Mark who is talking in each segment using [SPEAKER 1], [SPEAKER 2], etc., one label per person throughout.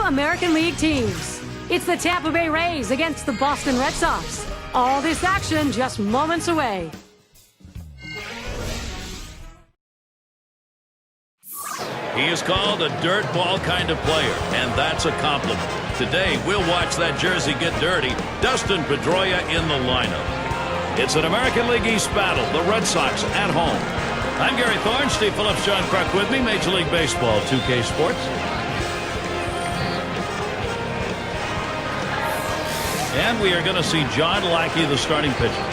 [SPEAKER 1] American League teams. It's the Tampa Bay Rays against the Boston Red Sox. All this action just moments away.
[SPEAKER 2] He is called a dirt ball kind of player, and that's a compliment. Today, we'll watch that jersey get dirty. Dustin Pedroia in the lineup. It's an American League East battle, the Red Sox at home. I'm Gary Thorne, Steve Phillips, John Kruk with me, Major League Baseball, 2K Sports. And we are going to see John Lackey, the starting pitcher.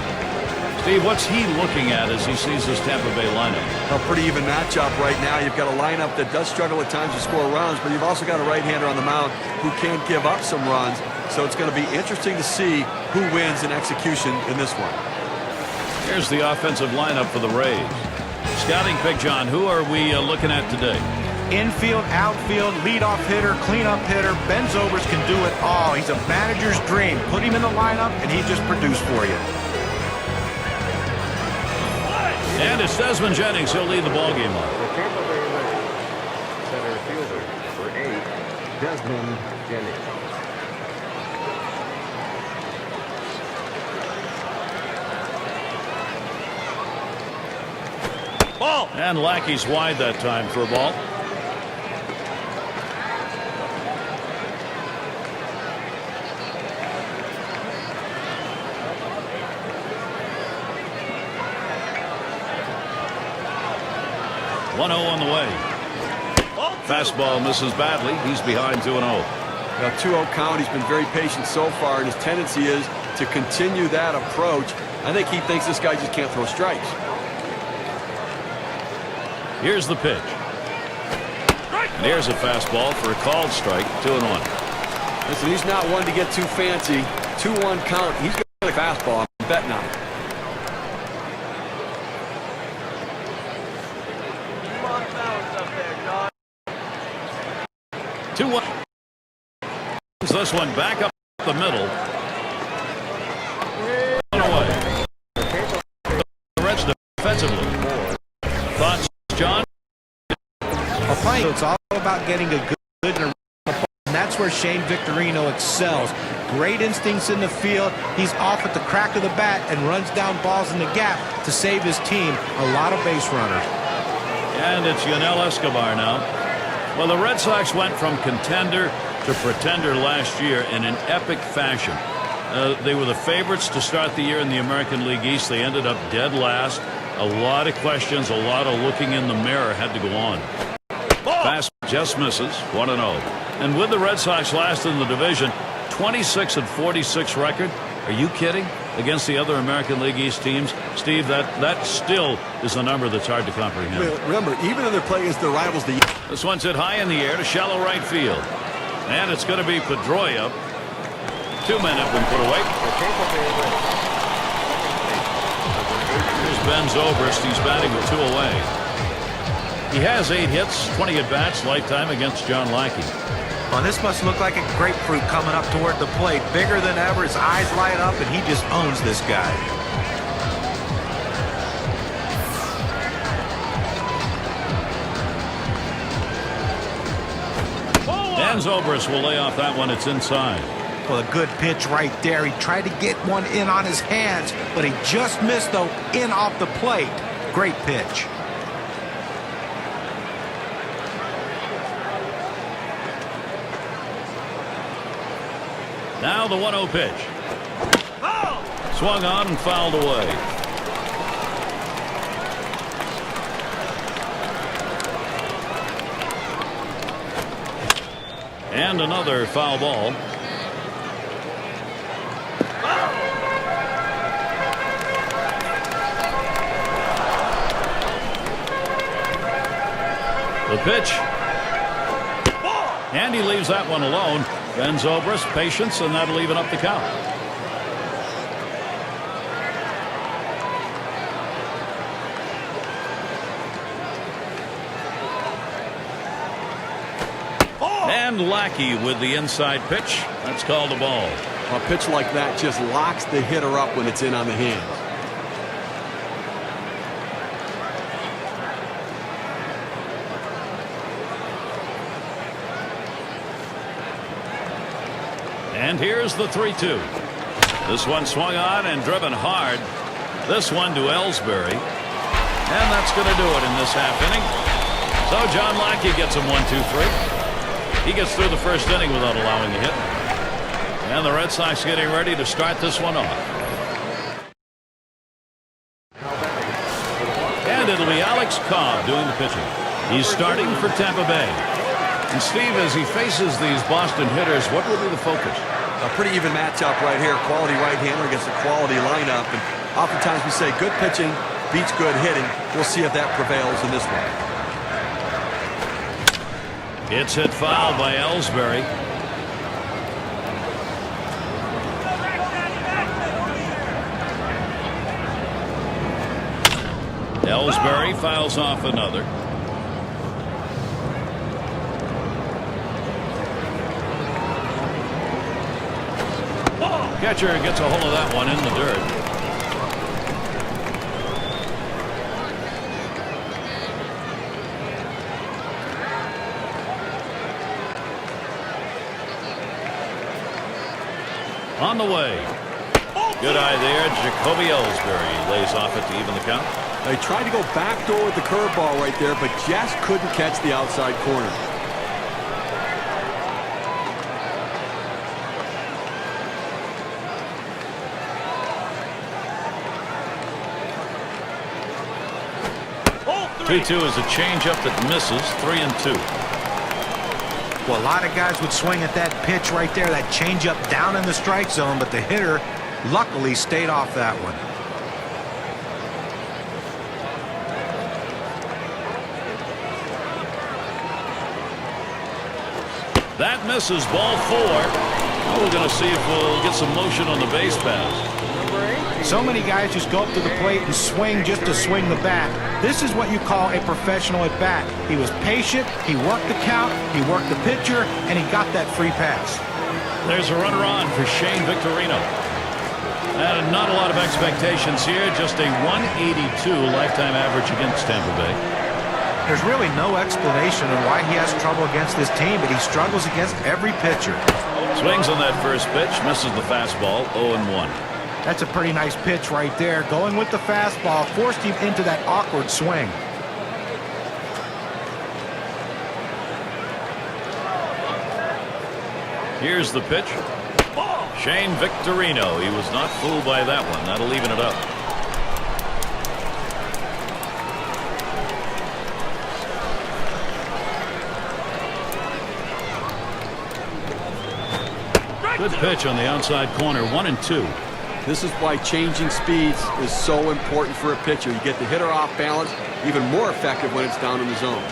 [SPEAKER 2] Steve, what's he looking at as he sees this Tampa Bay lineup?
[SPEAKER 3] A pretty even matchup right now. You've got a lineup that does struggle at times to score runs, but you've also got a right-hander on the mound who can give up some runs. So it's going to be interesting to see who wins in execution in this one.
[SPEAKER 2] Here's the offensive lineup for the Rays. Scouting pick, John. Who are we looking at today?
[SPEAKER 4] Infield, outfield, leadoff hitter, cleanup hitter. Ben Zobrist can do it all. He's a manager's dream. Put him in the lineup, and he just produced for you.
[SPEAKER 2] And it's Desmond Jennings. He'll lead the ballgame off.
[SPEAKER 5] The Tampa Bay Rays center fielder for 8, Desmond Jennings.
[SPEAKER 2] Ball. And Lackey's wide that time for a ball. On the way. Fastball misses badly. He's behind 2-0.
[SPEAKER 3] Now 2-0 count. He's been very patient so far, and his tendency is to continue that approach. I think he thinks this guy just can't throw strikes.
[SPEAKER 2] Here's the pitch. And here's a fastball for a called strike. 2-1.
[SPEAKER 3] Listen, he's not one to get too fancy. 2-1 count. He's got a fastball. I'm betting on it.
[SPEAKER 2] 2-1. This one back up the middle. Away. The Reds defensively. Thoughts, John?
[SPEAKER 4] It's all about getting a good and that's where Shane Victorino excels. Great instincts in the field. He's off at the crack of the bat and runs down balls in the gap to save his team. A lot of base runners.
[SPEAKER 2] And it's Yunel Escobar now. Well, the Red Sox went from contender to pretender last year in an epic fashion. They were the favorites to start the year in the American League East. They ended up dead last. A lot of questions, a lot of looking in the mirror had to go on. Fast just misses, 1-0. And with the Red Sox last in the division, 26-46 record. Are you kidding? Against the other American League East teams, Steve, that still is a number that's hard to comprehend.
[SPEAKER 3] Remember, even though they're playing against their rivals,
[SPEAKER 2] this one's hit high in the air to shallow right field. And it's going to be Pedroia. 2 men have been put away. Here's Ben Zobrist. He's batting with 2 away. He has 8 hits, 20 at-bats, lifetime against John Lackey.
[SPEAKER 4] Well, this must look like a grapefruit coming up toward the plate. Bigger than ever. His eyes light up, and he just owns this guy.
[SPEAKER 2] Dan Zobrist will lay off that one. It's inside.
[SPEAKER 4] Well, a good pitch right there. He tried to get one in on his hands, but he just missed, though, in off the plate. Great pitch.
[SPEAKER 2] Now the 1-0 pitch. Swung on and fouled away. And another foul ball. The pitch. And he leaves that one alone. Ben Zobrist, patience, and that'll even up the count. And Lackey with the inside pitch. That's called a ball.
[SPEAKER 3] A pitch like that just locks the hitter up when it's in on the hands.
[SPEAKER 2] And here's the 3-2. This one swung on and driven hard. This one to Ellsbury. And that's going to do it in this half inning. So John Lackey gets him 1-2-3. He gets through the first inning without allowing a hit. And the Red Sox getting ready to start this one off. And it'll be Alex Cobb doing the pitching. He's starting for Tampa Bay. And Steve, as he faces these Boston hitters, what will be the focus?
[SPEAKER 3] A pretty even matchup right here. Quality right-hander against a quality lineup. And oftentimes we say good pitching beats good hitting. We'll see if that prevails in this one.
[SPEAKER 2] It's hit foul by Ellsbury. Ellsbury fouls off another. Catcher gets a hold of that one in the dirt. On the way. Good eye there. Jacoby Ellsbury lays off it to even the count.
[SPEAKER 3] They tried to go backdoor with the curveball right there, but just couldn't catch the outside corner.
[SPEAKER 2] Oh, 2-2 is a changeup that misses. 3-2.
[SPEAKER 4] Well, a lot of guys would swing at that pitch right there, that changeup down in the strike zone, but the hitter luckily stayed off that one.
[SPEAKER 2] That misses, ball 4. Now we're going to see if we'll get some motion on the base pass.
[SPEAKER 4] So many guys just go up to the plate and swing just to swing the bat. This is what you call a professional at bat. He was patient, he worked the count, he worked the pitcher, and he got that free pass.
[SPEAKER 2] There's a runner on for Shane Victorino. And not a lot of expectations here, just a 182 lifetime average against Tampa Bay.
[SPEAKER 4] There's really no explanation on why he has trouble against this team, but he struggles against every pitcher.
[SPEAKER 2] Swings on that first pitch, misses the fastball, 0-1.
[SPEAKER 4] That's a pretty nice pitch right there. Going with the fastball forced him into that awkward swing.
[SPEAKER 2] Here's the pitch. Shane Victorino. He was not fooled by that one. That'll even it up. Good pitch on the outside corner. 1-2.
[SPEAKER 3] This is why changing speeds is so important for a pitcher. You get the hitter off balance, even more effective when it's down in the zone.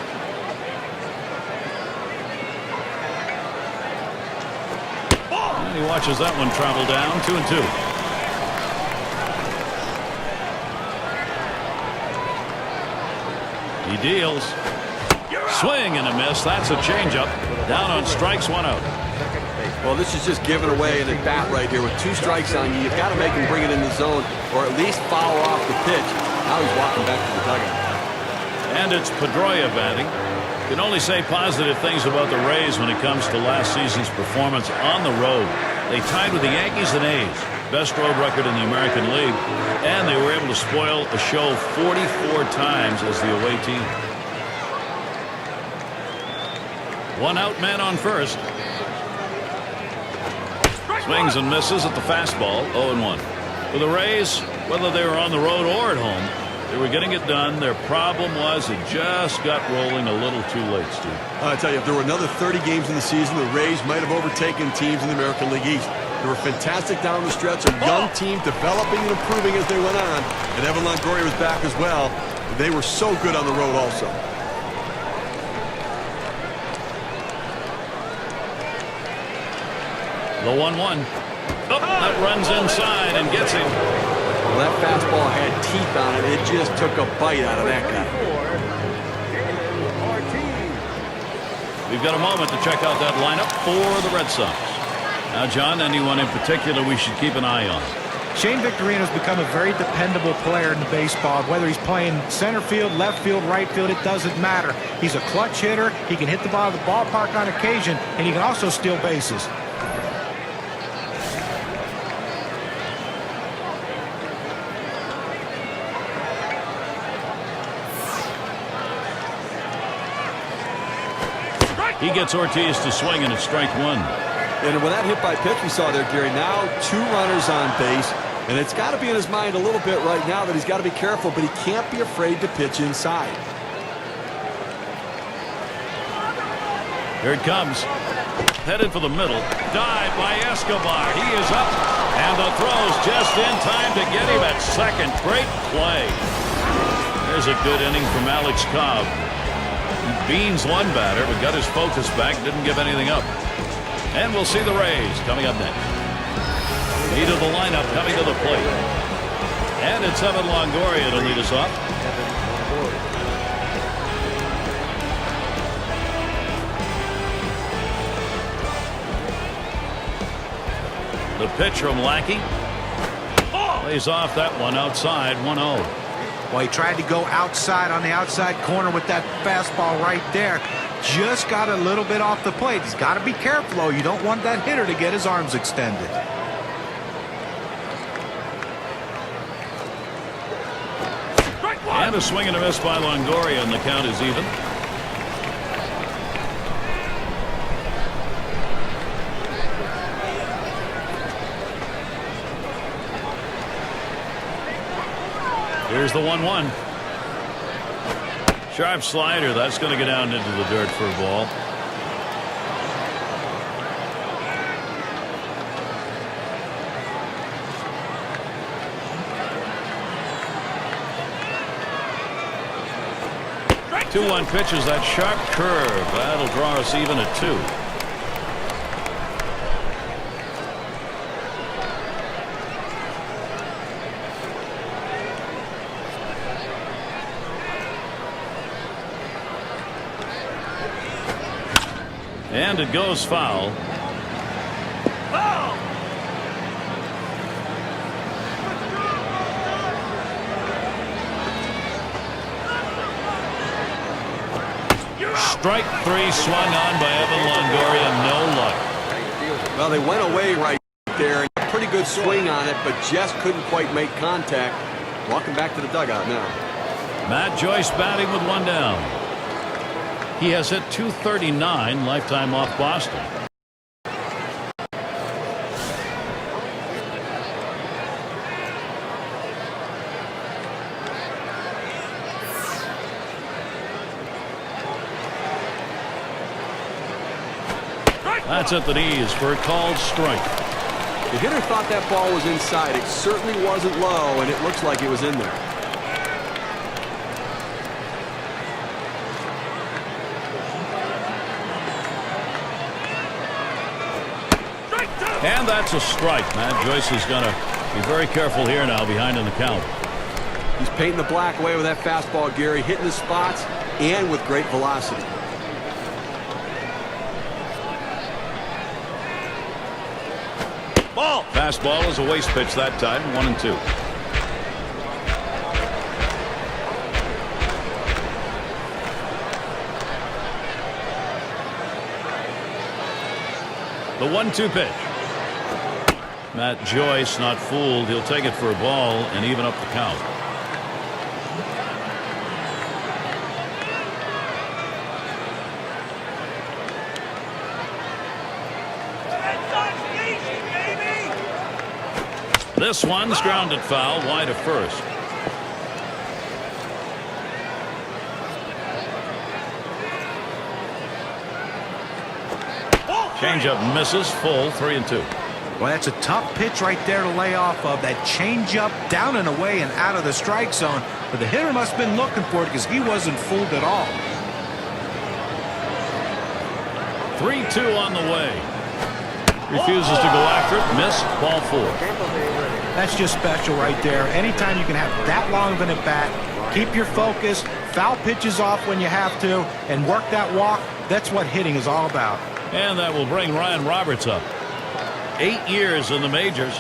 [SPEAKER 2] And he watches that one travel down. 2-2. He deals. Swing and a miss. That's a changeup. Down on strikes, 1 out.
[SPEAKER 3] Well, this is just giving away an at-bat right here. With 2 strikes on you, you've got to make him bring it in the zone or at least foul off the pitch. Now he's walking back to the dugout.
[SPEAKER 2] And it's Pedroia batting. You can only say positive things about the Rays when it comes to last season's performance on the road. They tied with the Yankees and A's. Best road record in the American League. And they were able to spoil a show 44 times as the away team. 1 out, man on first. Swings and misses at the fastball, 0-1. For the Rays, whether they were on the road or at home, they were getting it done. Their problem was it just got rolling a little too late, Steve.
[SPEAKER 3] I tell you, if there were another 30 games in the season, the Rays might have overtaken teams in the American League East. They were fantastic down the stretch, a young team developing and improving as they went on. And Evan Longoria was back as well. They were so good on the road also.
[SPEAKER 2] The 1-1. Oh, that runs inside and gets him.
[SPEAKER 3] Well, that fastball had teeth on it. It just took a bite out of that guy.
[SPEAKER 2] We've got a moment to check out that lineup for the Red Sox. Now, John, anyone in particular we should keep an eye on?
[SPEAKER 4] Shane Victorino has become a very dependable player in baseball. Whether he's playing center field, left field, right field, it doesn't matter. He's a clutch hitter. He can hit the ball at the ballpark on occasion, and he can also steal bases.
[SPEAKER 2] He gets Ortiz to swing, and it's strike one.
[SPEAKER 3] And with that hit by pitch we saw there, Gary, now 2 runners on base. And it's got to be in his mind a little bit right now that he's got to be careful, but he can't be afraid to pitch inside.
[SPEAKER 2] Here it comes. Headed for the middle. Dive by Escobar. He is up. And the throw's just in time to get him at second. Great play. There's a good inning from Alex Cobb. He beans one batter, but got his focus back. Didn't give anything up. And we'll see the Rays coming up next. Lead of the lineup coming to the plate. And it's Evan Longoria to lead us off. The pitch from Lackey. Lays off that one outside, 1-0.
[SPEAKER 4] Well, he tried to go outside on the outside corner with that fastball right there. Just got a little bit off the plate. He's got to be careful, though. You don't want that hitter to get his arms extended.
[SPEAKER 2] And a swing and a miss by Longoria, and the count is even. Here's the 1-1. Sharp slider. That's going to get down into the dirt for a ball. Two 2-1 pitches. That sharp curve. That'll draw us even at 2. And it goes foul. Strike 3 swung on by Evan Longoria. No luck.
[SPEAKER 3] Well, they went away right there. Pretty good swing on it, but just couldn't quite make contact. Walking back to the dugout now.
[SPEAKER 2] Matt Joyce batting with 1 down. He has hit .239 lifetime off Boston. That's at the knees for a called strike.
[SPEAKER 3] The hitter thought that ball was inside. It certainly wasn't low, and it looks like it was in there.
[SPEAKER 2] And that's a strike. Matt Joyce is going to be very careful here now behind in the count.
[SPEAKER 3] He's painting the black away with that fastball, Gary, hitting the spots and with great velocity.
[SPEAKER 2] Ball. Fastball is a waste pitch that time. 1-2. The 1-2 pitch. Matt Joyce not fooled. He'll take it for a ball and even up the count. This one's grounded foul wide of first. Changeup misses. Full. 3-2.
[SPEAKER 4] Well, that's a tough pitch right there to lay off of. That changeup down and away and out of the strike zone. But the hitter must have been looking for it because he wasn't fooled at all.
[SPEAKER 2] 3-2 on the way. Refuses to go after it. Missed. Ball 4.
[SPEAKER 4] That's just special right there. Anytime you can have that long of an at-bat, keep your focus, foul pitches off when you have to, and work that walk. That's what hitting is all about.
[SPEAKER 2] And that will bring Ryan Roberts up. 8 years in the majors.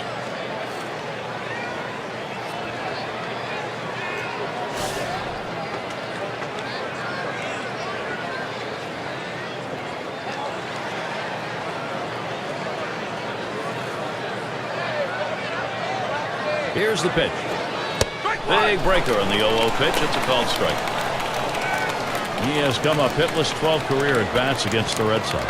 [SPEAKER 2] Here's the pitch. Big breaker on the 0-0 pitch. It's a called strike. He has come up hitless 12 career at bats against the Red Sox.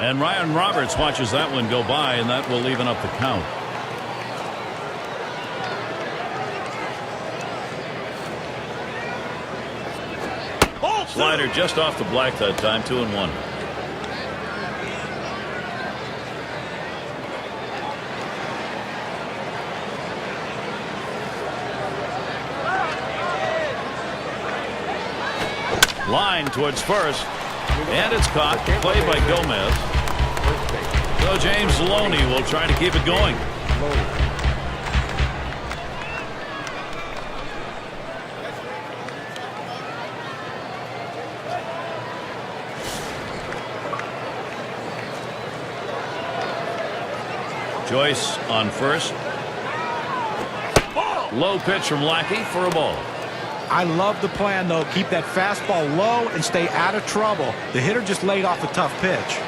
[SPEAKER 2] And Ryan Roberts watches that one go by, and that will even up the count. Slider just off the black that time, 2-1. Line towards first, and it's caught. Play by Gomez. So James Loney will try to keep it going. Joyce on first. Low pitch from Lackey for a ball.
[SPEAKER 4] I love the plan, though. Keep that fastball low and stay out of trouble. The hitter just laid off a tough pitch.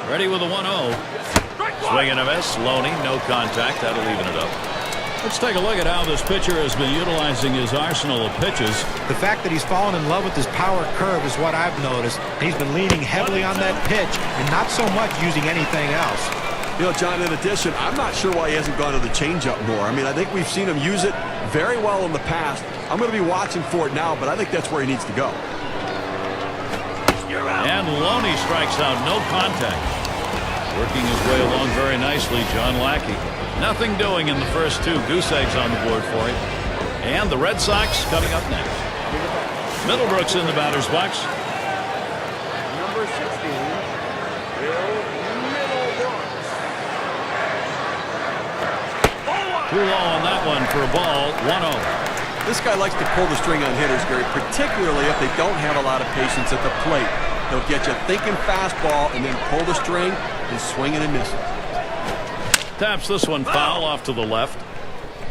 [SPEAKER 2] Ready with a 1-0. Swing and a miss. Loney, no contact. That'll even it up. Let's take a look at how this pitcher has been utilizing his arsenal of pitches.
[SPEAKER 4] The fact that he's fallen in love with his power curve is what I've noticed. He's been leaning heavily on that pitch and not so much using anything else.
[SPEAKER 3] You know, John, in addition, I'm not sure why he hasn't gone to the changeup more. I mean, I think we've seen him use it very well in the past. I'm going to be watching for it now, but I think that's where he needs to go.
[SPEAKER 2] And Loney strikes out, no contact. Working his way along very nicely, John Lackey. Nothing doing in the first two. Goose eggs on the board for him. And the Red Sox coming up next. Middlebrooks in the batter's box.
[SPEAKER 5] Number 16, Bill Middlebrooks.
[SPEAKER 2] Too low on that one for a ball. 1-0.
[SPEAKER 3] This guy likes to pull the string on hitters, Gary, particularly if they don't have a lot of patience at the plate. He'll get you thinking fastball and then pull the string and swinging and missing.
[SPEAKER 2] Taps this one foul off to the left.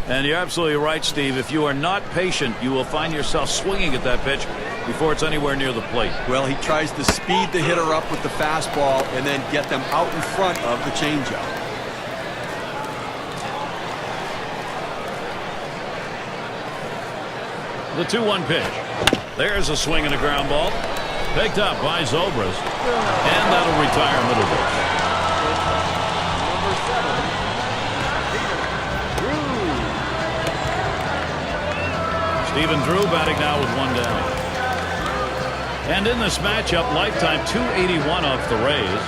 [SPEAKER 2] And you're absolutely right, Steve. If you are not patient, you will find yourself swinging at that pitch before it's anywhere near the plate.
[SPEAKER 3] Well, he tries to speed the hitter up with the fastball and then get them out in front of the changeup.
[SPEAKER 2] The 2-1 pitch. There's a swing and a ground ball. Picked up by Zobrist. And that'll retire Middlebrooks. Stephen Drew batting now with one down. And in this matchup, lifetime 281 off the Rays.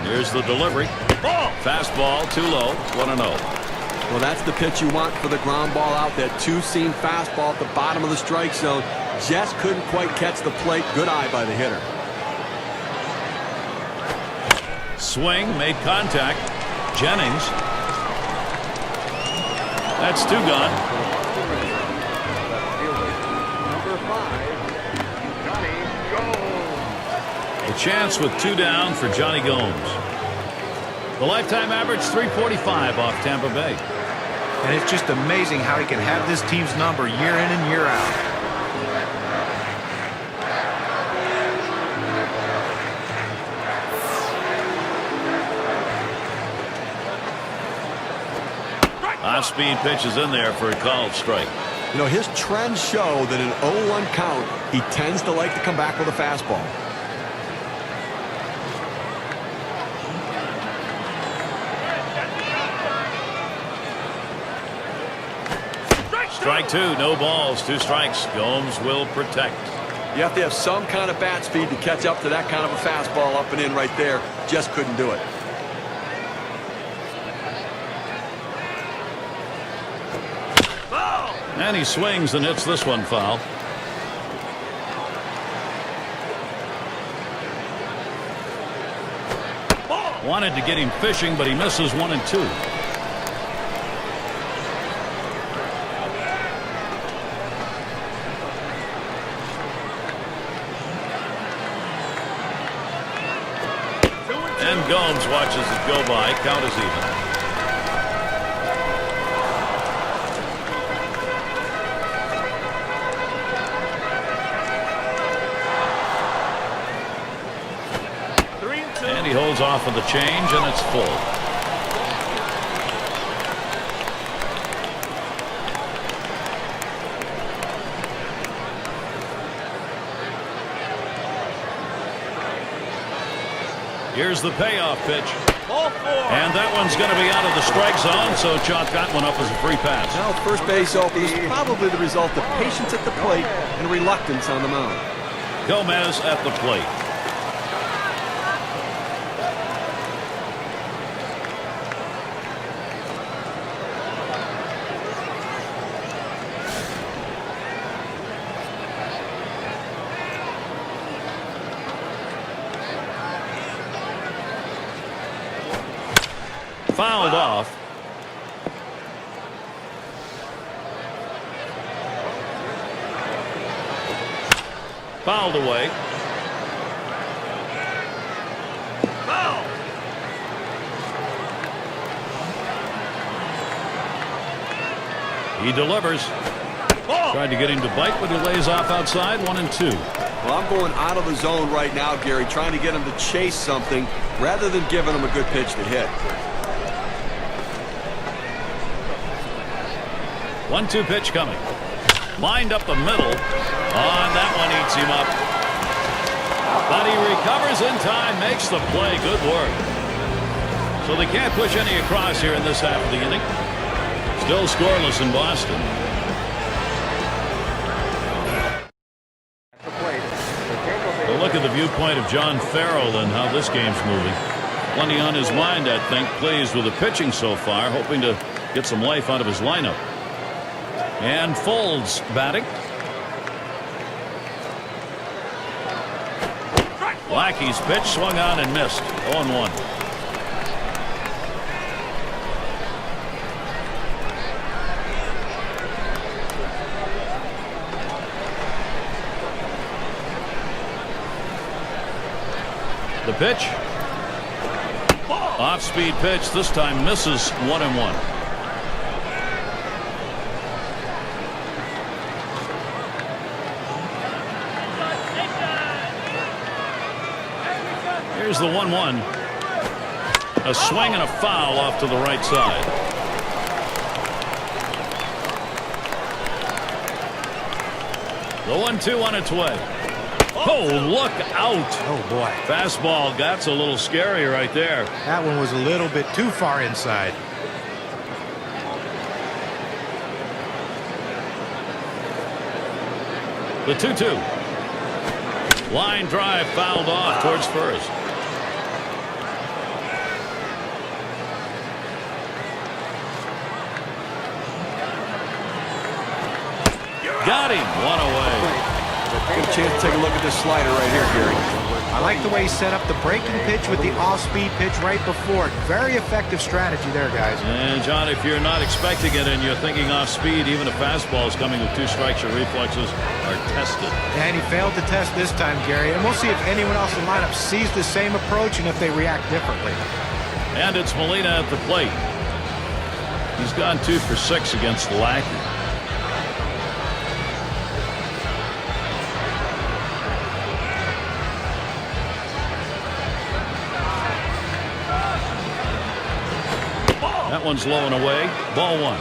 [SPEAKER 2] Here's the delivery. Fastball too low. 1-0.
[SPEAKER 3] Well, that's the pitch you want for the ground ball out. That two-seam fastball at the bottom of the strike zone. Just couldn't quite catch the plate. Good eye by the hitter.
[SPEAKER 2] Swing, made contact. Jennings. That's two gone.
[SPEAKER 5] Number 5, Johnny Gomes.
[SPEAKER 2] A chance with two down for Johnny Gomes. The lifetime average 345 off Tampa Bay.
[SPEAKER 4] And it's just amazing how he can have this team's number year in and year out.
[SPEAKER 2] Off-speed pitch is in there for a called strike.
[SPEAKER 3] You know, his trends show that in 0-1 count, he tends to like to come back with a fastball.
[SPEAKER 2] Strike two, no balls, two strikes. Gomes will protect.
[SPEAKER 3] You have to have some kind of bat speed to catch up to that kind of a fastball up and in right there. Just couldn't do it.
[SPEAKER 2] And he swings and hits this one foul. Wanted to get him fishing, but he misses 1 and 2. And Gomes watches it go by. Count is even. He holds off of the change, and it's full. Here's the payoff pitch. And that one's going to be out of the strike zone, so chalk that one up as a free pass.
[SPEAKER 3] Now, first base open is probably the result of patience at the plate and reluctance on the mound.
[SPEAKER 2] Gomez at the plate. Fouled off. Fouled away. Foul. He delivers. Tried to get him to bite, but he lays off outside. 1-2.
[SPEAKER 3] Well, I'm going out of the zone right now, Gary, trying to get him to chase something rather than giving him a good pitch to hit.
[SPEAKER 2] 1-2 pitch coming. Lined up the middle. On that one, eats him up. But he recovers in time, makes the play. Good work. So they can't push any across here in this half of the inning. Still scoreless in Boston. A look at the viewpoint of John Farrell and how this game's moving. Plenty on his mind, I think. Pleased with the pitching so far, hoping to get some life out of his lineup. And Folds batting. Lackey's pitch swung on and missed. 0-1. The pitch. Off-speed pitch. This time misses. 1-1. Here's the 1-1. A swing and a foul off to the right side. The 1-2 on its way. Oh, look out.
[SPEAKER 4] Oh, boy.
[SPEAKER 2] Fastball. That's a little scary right there.
[SPEAKER 4] That one was a little bit too far inside.
[SPEAKER 2] The 2-2. Line drive fouled off towards first. Got him. One away.
[SPEAKER 3] Good chance to take a look at this slider right here, Gary.
[SPEAKER 4] I like the way he set up the breaking pitch with the off-speed pitch right before it. Very effective strategy there, guys.
[SPEAKER 2] And, John, if you're not expecting it and you're thinking off-speed, even a fastball is coming with 2 strikes, your reflexes are tested.
[SPEAKER 4] And he failed to test this time, Gary. And we'll see if anyone else in the lineup sees the same approach and if they react differently.
[SPEAKER 2] And it's Molina at the plate. He's gone 2 for 6 against Lackey. That one's low and away. Ball 1.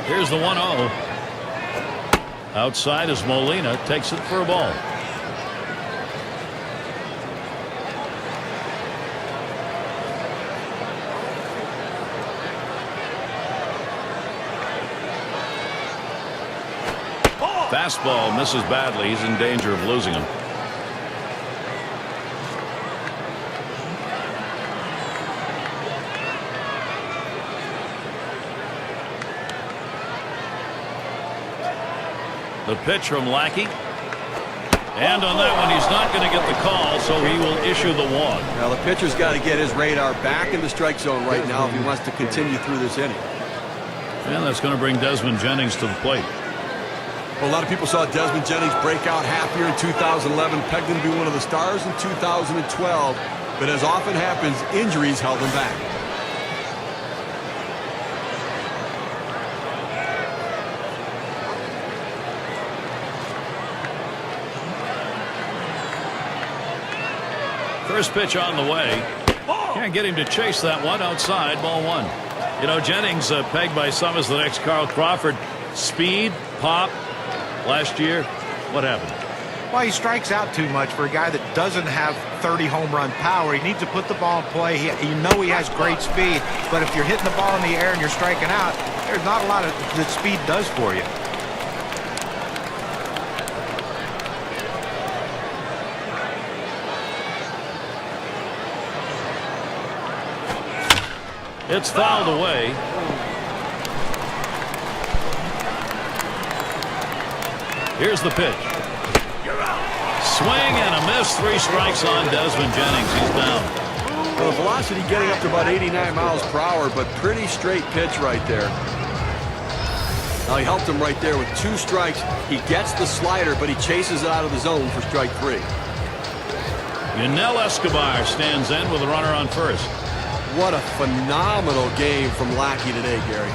[SPEAKER 2] Here's the 1-0. Outside as Molina takes it for a ball. Fastball misses badly. He's in danger of losing him. The pitch from Lackey. And on that one, he's not going to get the call, so he will issue the walk.
[SPEAKER 3] Now, the pitcher's got to get his radar back in the strike zone right now if he wants to continue through this inning.
[SPEAKER 2] And that's going to bring Desmond Jennings to the plate.
[SPEAKER 3] Well, a lot of people saw Desmond Jennings break out half year in 2011, pegged him to be one of the stars in 2012, but as often happens, injuries held him back.
[SPEAKER 2] First pitch on the way. Can't get him to chase that one. Outside, ball one. You know, Jennings pegged by some as the next Carl Crawford. Speed, pop. Last year, what happened?
[SPEAKER 4] Well, he strikes out too much for a guy that doesn't have 30 home run power. He needs to put the ball in play. You know he has great speed, but if you're hitting the ball in the air and you're striking out, there's not a lot of that speed does for you.
[SPEAKER 2] It's fouled away. Here's the pitch. Swing and a miss. 3 strikes on Desmond Jennings. He's down.
[SPEAKER 3] Well, the velocity getting up to about 89 miles per hour, but pretty straight pitch right there. Now, he helped him right there with 2 strikes. He gets the slider, but he chases it out of the zone for strike 3.
[SPEAKER 2] Yunel Escobar stands in with a runner on first.
[SPEAKER 3] What a phenomenal game from Lackey today, Gary.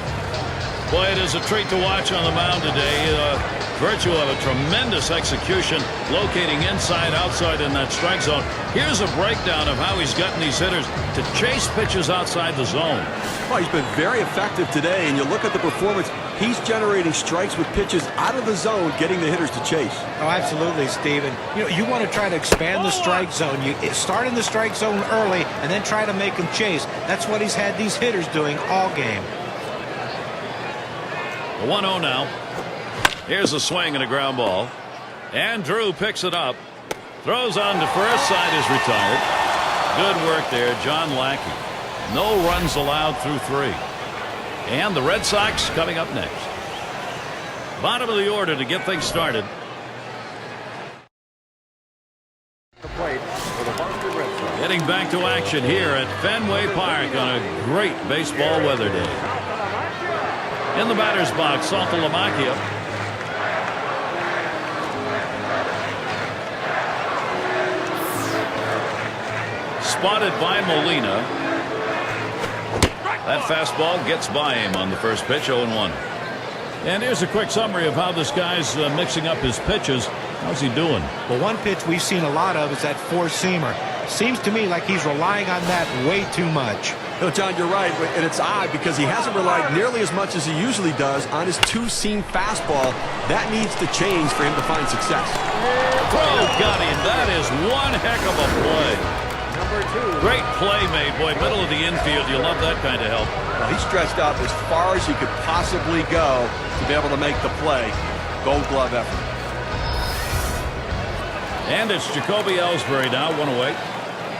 [SPEAKER 2] Boy, it is a treat to watch on the mound today. Virtue of a tremendous execution, locating inside, outside in that strike zone. Here's a breakdown of how he's gotten these hitters to chase pitches outside the zone.
[SPEAKER 3] Well, he's been very effective today, and you look at the performance, he's generating strikes with pitches out of the zone, getting the hitters to chase.
[SPEAKER 4] Oh, absolutely, Steven. You want to try to expand the strike zone. You start in the strike zone early and then try to make them chase. That's what he's had these hitters doing all game.
[SPEAKER 2] The 1-0 now. Here's a swing and a ground ball. And Drew picks it up. Throws on to first. Side is retired. Good work there, John Lackey. No runs allowed through 3. And the Red Sox coming up next. Bottom of the order to get things started.
[SPEAKER 5] The plate for the Boston Red Sox.
[SPEAKER 2] Getting back to action here at Fenway Park on a great baseball weather day. In the batter's box, Saltalamacchia. Spotted by Molina. That fastball gets by him on the first pitch, 0-1. And here's a quick summary of how this guy's mixing up his pitches. How's he doing?
[SPEAKER 4] Well, one pitch we've seen a lot of is that four-seamer. Seems to me like he's relying on that way too much.
[SPEAKER 3] No, John, you're right, and it's odd because he hasn't relied nearly as much as he usually does on his two-seam fastball. That needs to change for him to find success.
[SPEAKER 2] Oh, got him. That is one heck of a play.
[SPEAKER 5] Number 2.
[SPEAKER 2] Great play made, boy. Middle of the infield. You love that kind of help.
[SPEAKER 3] Well, he stretched out as far as he could possibly go to be able to make the play. Gold glove effort.
[SPEAKER 2] And it's Jacoby Ellsbury now, 1 away.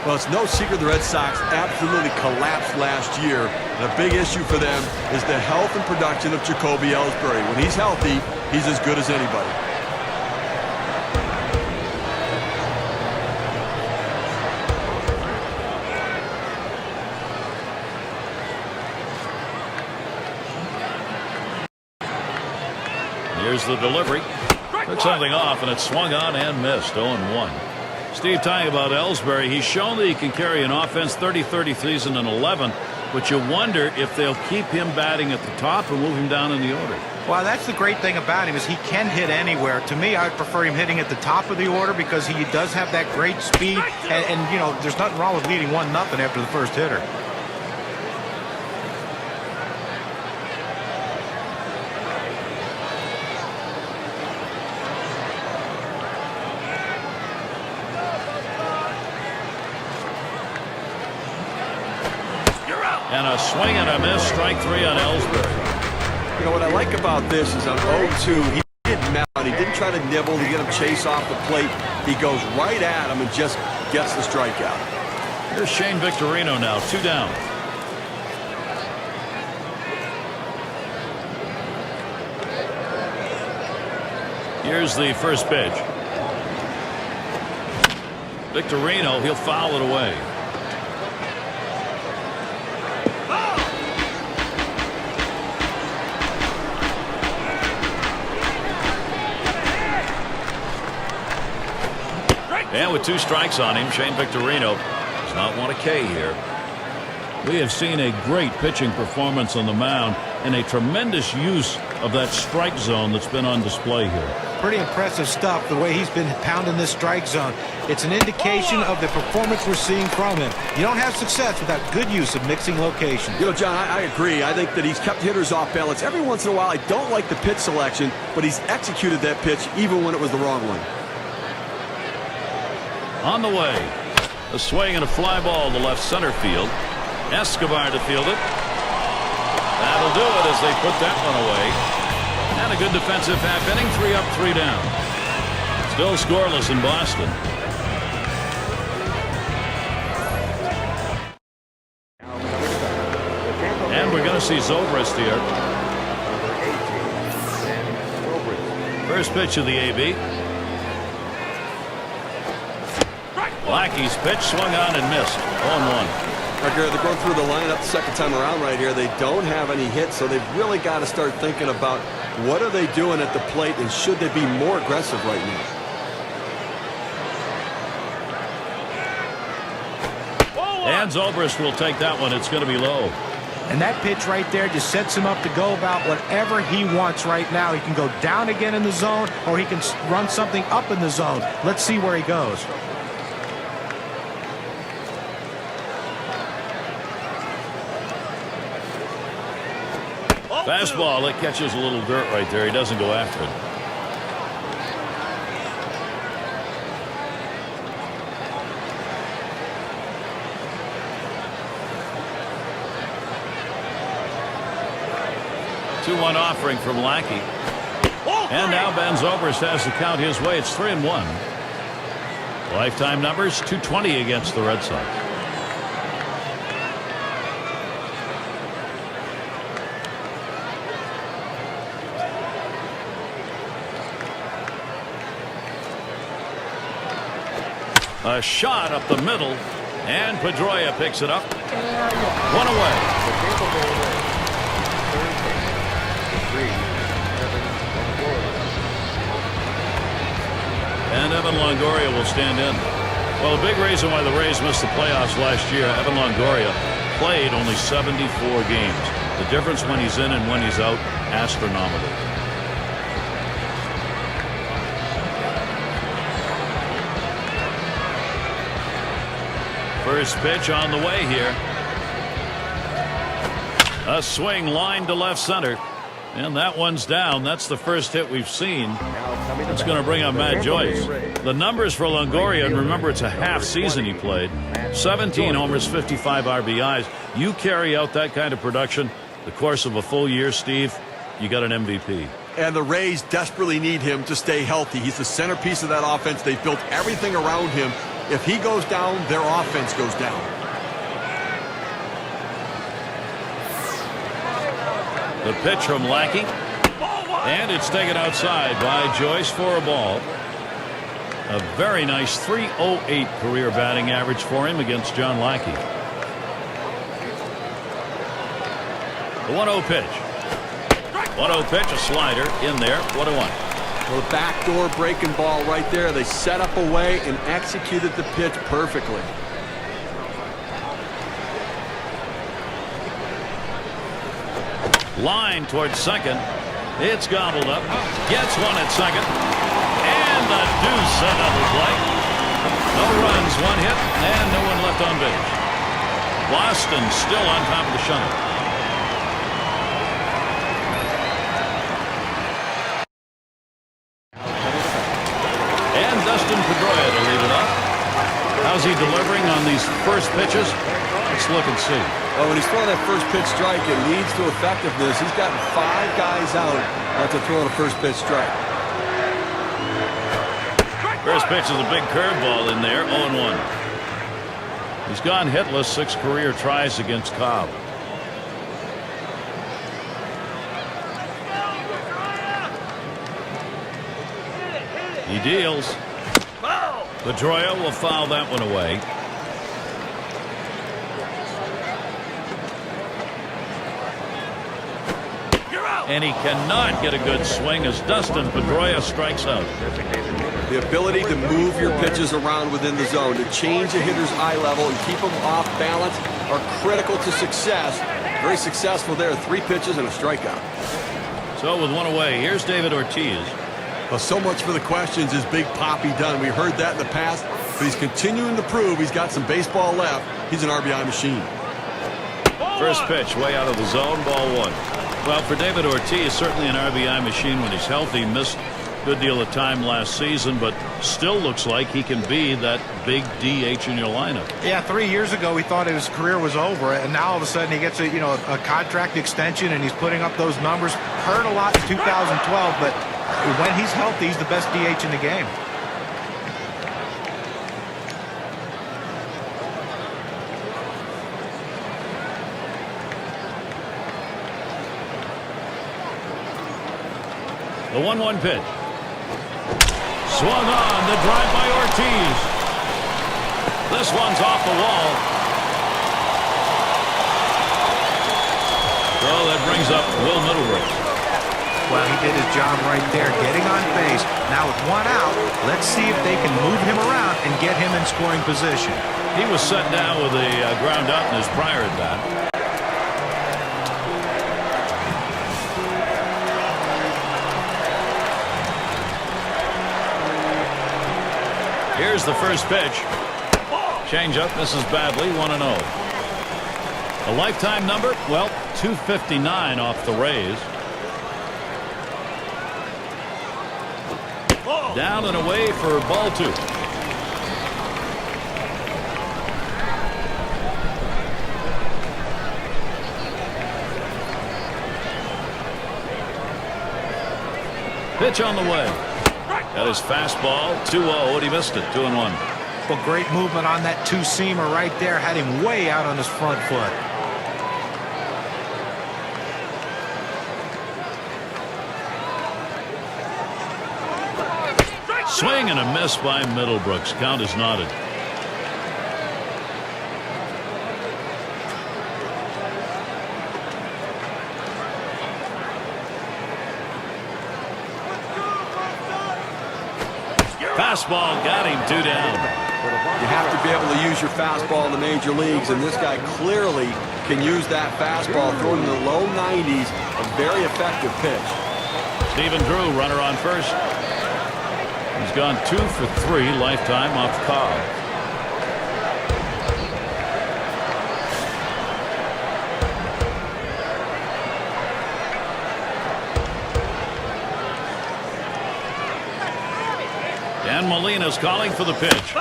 [SPEAKER 3] Well, it's no secret the Red Sox absolutely collapsed last year. And a big issue for them is the health and production of Jacoby Ellsbury. When he's healthy, he's as good as anybody.
[SPEAKER 2] Here's the delivery. Took something off, and it swung on and missed. 0-1. Steve, talking about Ellsbury, he's shown that he can carry an offense 30-30 season and 11, but you wonder if they'll keep him batting at the top or move him down in the order.
[SPEAKER 4] Well, that's the great thing about him is he can hit anywhere. To me, I'd prefer him hitting at the top of the order because he does have that great speed, and you know, there's nothing wrong with leading 1-0 after the first hitter.
[SPEAKER 2] And a swing and a miss, strike 3 on Ellsbury.
[SPEAKER 3] You know, what I like about this is on 0-2, he didn't mount. He didn't try to nibble to get him chase off the plate. He goes right at him and just gets the strikeout.
[SPEAKER 2] Here's Shane Victorino now, 2 down. Here's the first pitch. Victorino, he'll foul it away. And with 2 strikes on him, Shane Victorino does not want a K here. We have seen a great pitching performance on the mound and a tremendous use of that strike zone that's been on display here.
[SPEAKER 4] pretty impressive stuff, the way he's been pounding this strike zone. It's an indication of the performance we're seeing from him. You don't have success without good use of mixing locations.
[SPEAKER 3] You know, John, I agree. I think that he's kept hitters off balance. Every once in a while, I don't like the pitch selection, but he's executed that pitch even when it was the wrong one.
[SPEAKER 2] On the way, a swing and a fly ball to left center field. Escobar to field it. That'll do it as they put that one away. And a good defensive half inning. 3 up, 3 down. Still scoreless in Boston. And we're going to see Zobrist here. First pitch of the AB. Lackey's pitch swung on and missed. 0-1.
[SPEAKER 3] They're going through the lineup the second time around right here. They don't have any hits, so they've really got to start thinking about what are they doing at the plate and should they be more aggressive right now.
[SPEAKER 2] And Zobrist will take that one. It's going to be low.
[SPEAKER 4] And that pitch right there just sets him up to go about whatever he wants right now. He can go down again in the zone, or he can run something up in the zone. Let's see where he goes.
[SPEAKER 2] Fastball, it catches a little dirt right there. He doesn't go after it. Two-one offering from Lackey. And now Ben Zobrist has the count his way. It's 3-1. Lifetime numbers 220 against the Red Sox. A shot up the middle, and Pedroia picks it up. One away. And Evan Longoria will stand in. Well, a big reason why the Rays missed the playoffs last year, Evan Longoria played only 74 games. The difference when he's in and when he's out, astronomical. First pitch on the way here. A swing line to left center. And that one's down. That's the first hit we've seen. It's going to bring up Matt Joyce. The numbers for Longoria, and remember it's a half season he played. 17 homers, 55 RBIs. You carry out that kind of production the course of a full year, Steve, you got an MVP.
[SPEAKER 3] And the Rays desperately need him to stay healthy. He's the centerpiece of that offense. They've built everything around him. If he goes down, their offense goes down.
[SPEAKER 2] The pitch from Lackey. And it's taken outside by Joyce for a ball. A very nice 308 career batting average for him against John Lackey. The 1-0 pitch. 1-0 pitch, a slider in there. 1-1.
[SPEAKER 3] Well, the backdoor breaking ball right there. They set up a way and executed the pitch perfectly.
[SPEAKER 2] Line towards second. It's gobbled up. Gets one at second. And the deuce set on the play. No runs, one hit, and no one left on base. Boston still on top of the shuttle. And Dustin Pedroia to lead it off. How's he delivering on these first pitches? Let's look and see.
[SPEAKER 3] Oh, when he's throwing that first pitch strike, it leads to effectiveness. He's gotten 5 guys out after throwing a first pitch strike.
[SPEAKER 2] First pitch is a big curveball in there. 0-1. He's gone hitless 6 career tries against Cobb. He deals. Pedroia will foul that one away. And he cannot get a good swing as Dustin Pedroia strikes out.
[SPEAKER 3] The ability to move your pitches around within the zone, to change a hitter's eye level and keep them off balance are critical to success. Very successful there. 3 pitches and a strikeout.
[SPEAKER 2] So with one away, here's David Ortiz.
[SPEAKER 3] Well, so much for the questions. Is Big Papi done? We heard that in the past, but he's continuing to prove he's got some baseball left. He's an RBI machine.
[SPEAKER 2] First pitch, way out of the zone, ball one. Well, for David Ortiz, certainly an RBI machine when he's healthy. Missed a good deal of time last season, but still looks like he can be that big DH in your lineup.
[SPEAKER 4] Yeah, 3 years ago we thought his career was over, and now all of a sudden he gets a contract extension and he's putting up those numbers. Hurt a lot in 2012, but when he's healthy, he's the best DH in the game.
[SPEAKER 2] The 1-1 pitch. Swung on, the drive by Ortiz. This one's off the wall. So that brings up Will Middlebrooks.
[SPEAKER 4] Well, he did his job right there, getting on base. Now with one out, let's see if they can move him around and get him in scoring position.
[SPEAKER 2] He was set down with a ground out in his prior at bat. Here's the first pitch. Changeup misses badly, 1-0. A lifetime number, well, 259 off the Rays. Down and away for ball two. Pitch on the way. That is fastball, 2-0, and he missed it, 2-1.
[SPEAKER 4] Well, great movement on that two-seamer right there. Had him way out on his front foot.
[SPEAKER 2] Swing and a miss by Middlebrooks. Count is knotted. Fastball got him, 2 down.
[SPEAKER 3] You have to be able to use your fastball in the major leagues, and this guy clearly can use that fastball, throwing in the low 90s, a very effective pitch.
[SPEAKER 2] Stephen Drew, runner on first. He's gone 2 for 3 lifetime off Cobb. Dan Molina's calling for the pitch.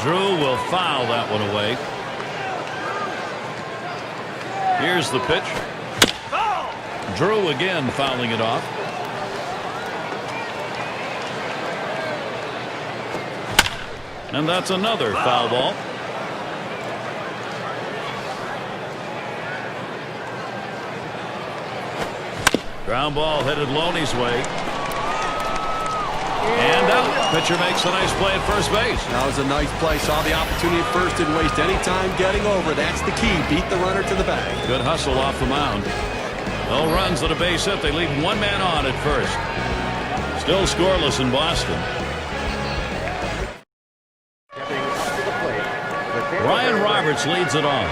[SPEAKER 2] Drew will foul that one away. Here's the pitch. Drew again fouling it off. And that's another foul ball. Ground ball headed Loney's way. And out. Pitcher makes a nice play at first base.
[SPEAKER 3] That was a nice play. Saw the opportunity at first. Didn't waste any time getting over. That's the key. Beat the runner to the bag.
[SPEAKER 2] Good hustle off the mound. No runs at a base hit. They leave one man on at first. Still scoreless in Boston. Ryan Roberts leads it on.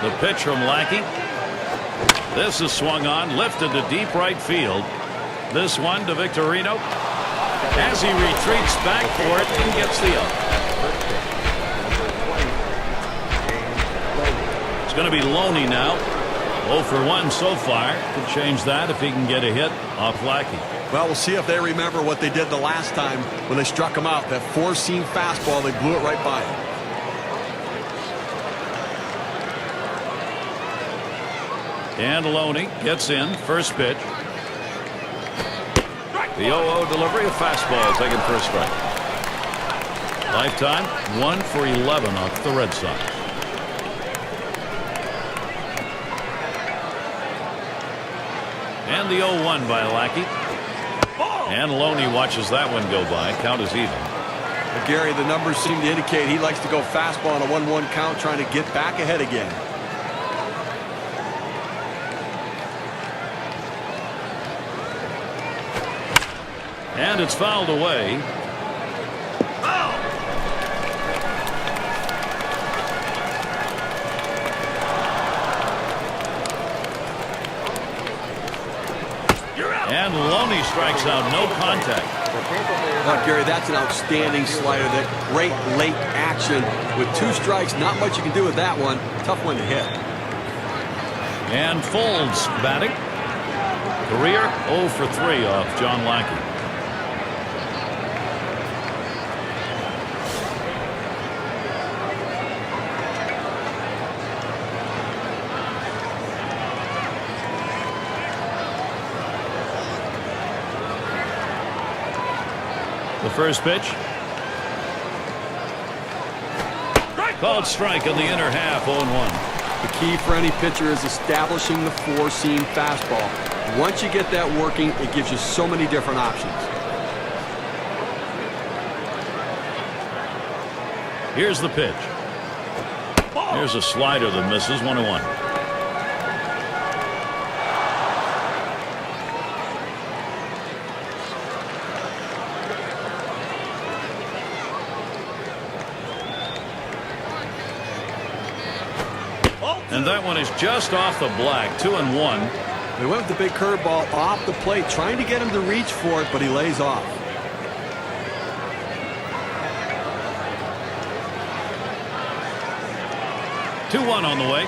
[SPEAKER 2] The pitch from Lackey. This is swung on, lifted to deep right field. This one to Victorino. As he retreats back for it and gets the up. It's going to be Loney now. 0 for 1 so far. Could change that if he can get a hit off Lackey.
[SPEAKER 3] Well, we'll see if they remember what they did the last time when they struck him out. That four-seam fastball, they blew it right by him.
[SPEAKER 2] And Loney gets in. First pitch. The 0-0 delivery, a fastball taken for a strike. Lifetime 1 for 11 off the Red Sox. And the 0-1 by Lackey. And Loney watches that one go by. Count is even.
[SPEAKER 3] Well, Gary, the numbers seem to indicate he likes to go fastball on a 1-1 count, trying to get back ahead again. And it's fouled away.
[SPEAKER 2] And Loney strikes out, no contact.
[SPEAKER 3] Gary, that's an outstanding slider. That great late action with 2 strikes. Not much you can do with that one. Tough one to hit.
[SPEAKER 2] And Folds batting. Career 0 for 3 off John Lackey. The first pitch. Called strike in the inner half, 0-1.
[SPEAKER 3] The key for any pitcher is establishing the 4-seam fastball. Once you get that working, it gives you so many different options.
[SPEAKER 2] Here's the pitch. Here's a slider that misses, 1-1. And that one is just off the black, 2-1.
[SPEAKER 3] They went with the big curveball off the plate, trying to get him to reach for it, but he lays off.
[SPEAKER 2] Two-1 on the way.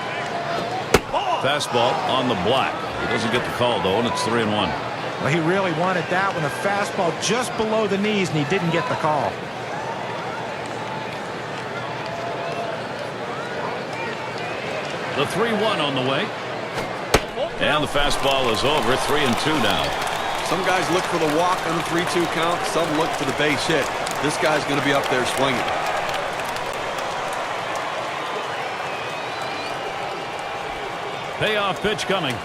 [SPEAKER 2] Fastball on the black. He doesn't get the call, though, and it's 3-1.
[SPEAKER 4] Well, he really wanted that one. A fastball just below the knees, and he didn't get the call.
[SPEAKER 2] The 3-1 on the way. And the fastball is over. 3-2 now.
[SPEAKER 3] Some guys look for the walk on the 3-2 count. Some look for the base hit. This guy's going to be up there swinging.
[SPEAKER 2] Payoff pitch coming.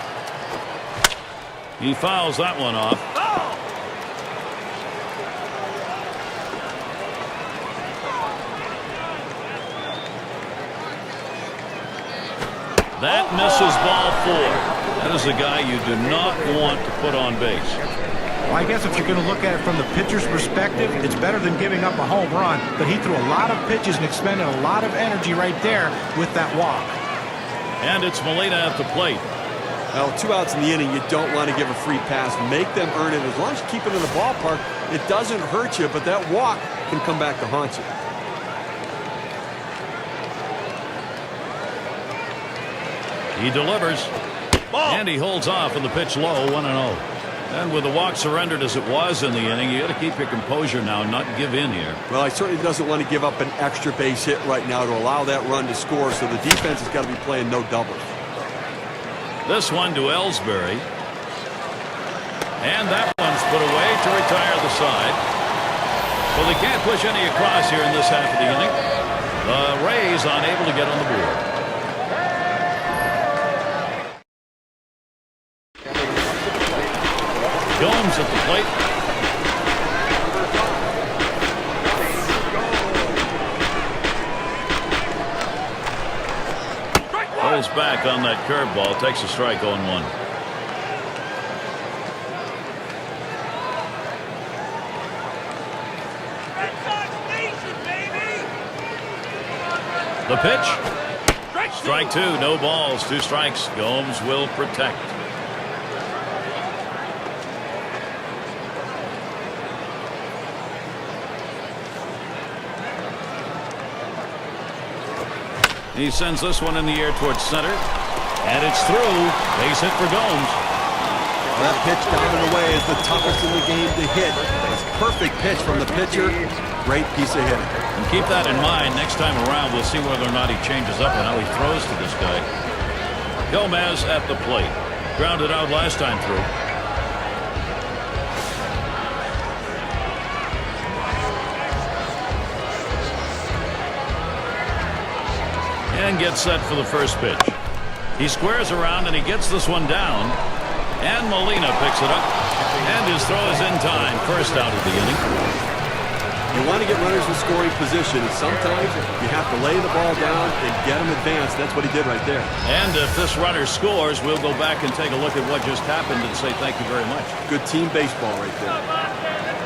[SPEAKER 2] He fouls that one off. That misses ball 4. That is a guy you do not want to put on base.
[SPEAKER 4] Well, I guess if you're going to look at it from the pitcher's perspective, it's better than giving up a home run. But he threw a lot of pitches and expended a lot of energy right there with that walk.
[SPEAKER 2] And it's Molina at the plate.
[SPEAKER 3] Well, 2 outs in the inning, you don't want to give a free pass. Make them earn it. As long as you keep it in the ballpark, it doesn't hurt you, but that walk can come back to haunt you.
[SPEAKER 2] He delivers. And he holds off on the pitch low, 1-0. And with the walk surrendered as it was in the inning, you got to keep your composure now and not give in here.
[SPEAKER 3] Well, he certainly doesn't want to give up an extra base hit right now to allow that run to score, so the defense has got to be playing no doubles.
[SPEAKER 2] This one to Ellsbury. And that one's put away to retire the side. So they can't push any across here in this half of the inning. The Rays unable to get on the board. Gomes at the plate. Pulls back on that curveball, takes a strike, 0-1. The pitch. Strike 2, no balls, 2 strikes. Gomes will protect. He sends this one in the air towards center. And it's through. Base hit for Gomes.
[SPEAKER 3] That pitch down and away is the toughest in the game to hit. It's perfect pitch from the pitcher. Great piece of hitting.
[SPEAKER 2] And keep that in mind. Next time around, we'll see whether or not he changes up and how he throws to this guy. Gomez at the plate. Grounded out last time through. And gets set for the first pitch. He squares around and he gets this one down. And Molina picks it up. And his throw is in time. First out of the inning.
[SPEAKER 3] You want to get runners in scoring position, and sometimes you have to lay the ball down and get them advanced. That's what he did right there.
[SPEAKER 2] And if this runner scores, we'll go back and take a look at what just happened and say thank you very much.
[SPEAKER 3] Good team baseball right there.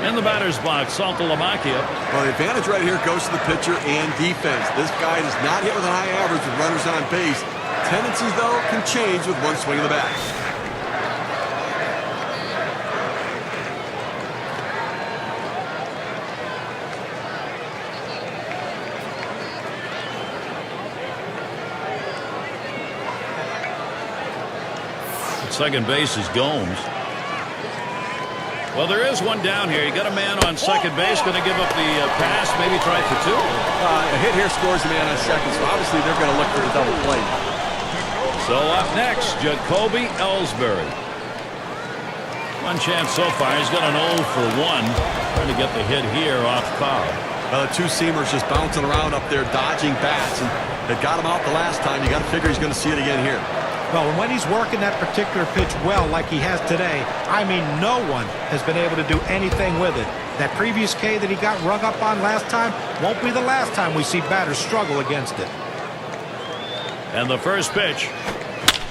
[SPEAKER 2] In the batter's box, Saltalamacchia.
[SPEAKER 3] Well, the advantage right here goes to the pitcher and defense. This guy does not hit with a high average with runners on base. Tendencies, though, can change with one swing of the bat.
[SPEAKER 2] second base is Gomes. Well, there is one down here. You got a man on second base. Going to give up the pass. Maybe try for two.
[SPEAKER 3] A hit here scores the man on second, so obviously they're going to look for the double play.
[SPEAKER 2] So up next, Jacoby Ellsbury. One chance so far. He's got an 0 for 1. Trying to get the hit here off Cobb.
[SPEAKER 3] The two-seamers just bouncing around up there, dodging bats, and they got him out the last time. You got to figure he's going to see it again here.
[SPEAKER 4] Well, when he's working that particular pitch well like he has today, I mean, no one has been able to do anything with it. That previous K that he got rung up on last time won't be the last time we see batters struggle against it.
[SPEAKER 2] And the first pitch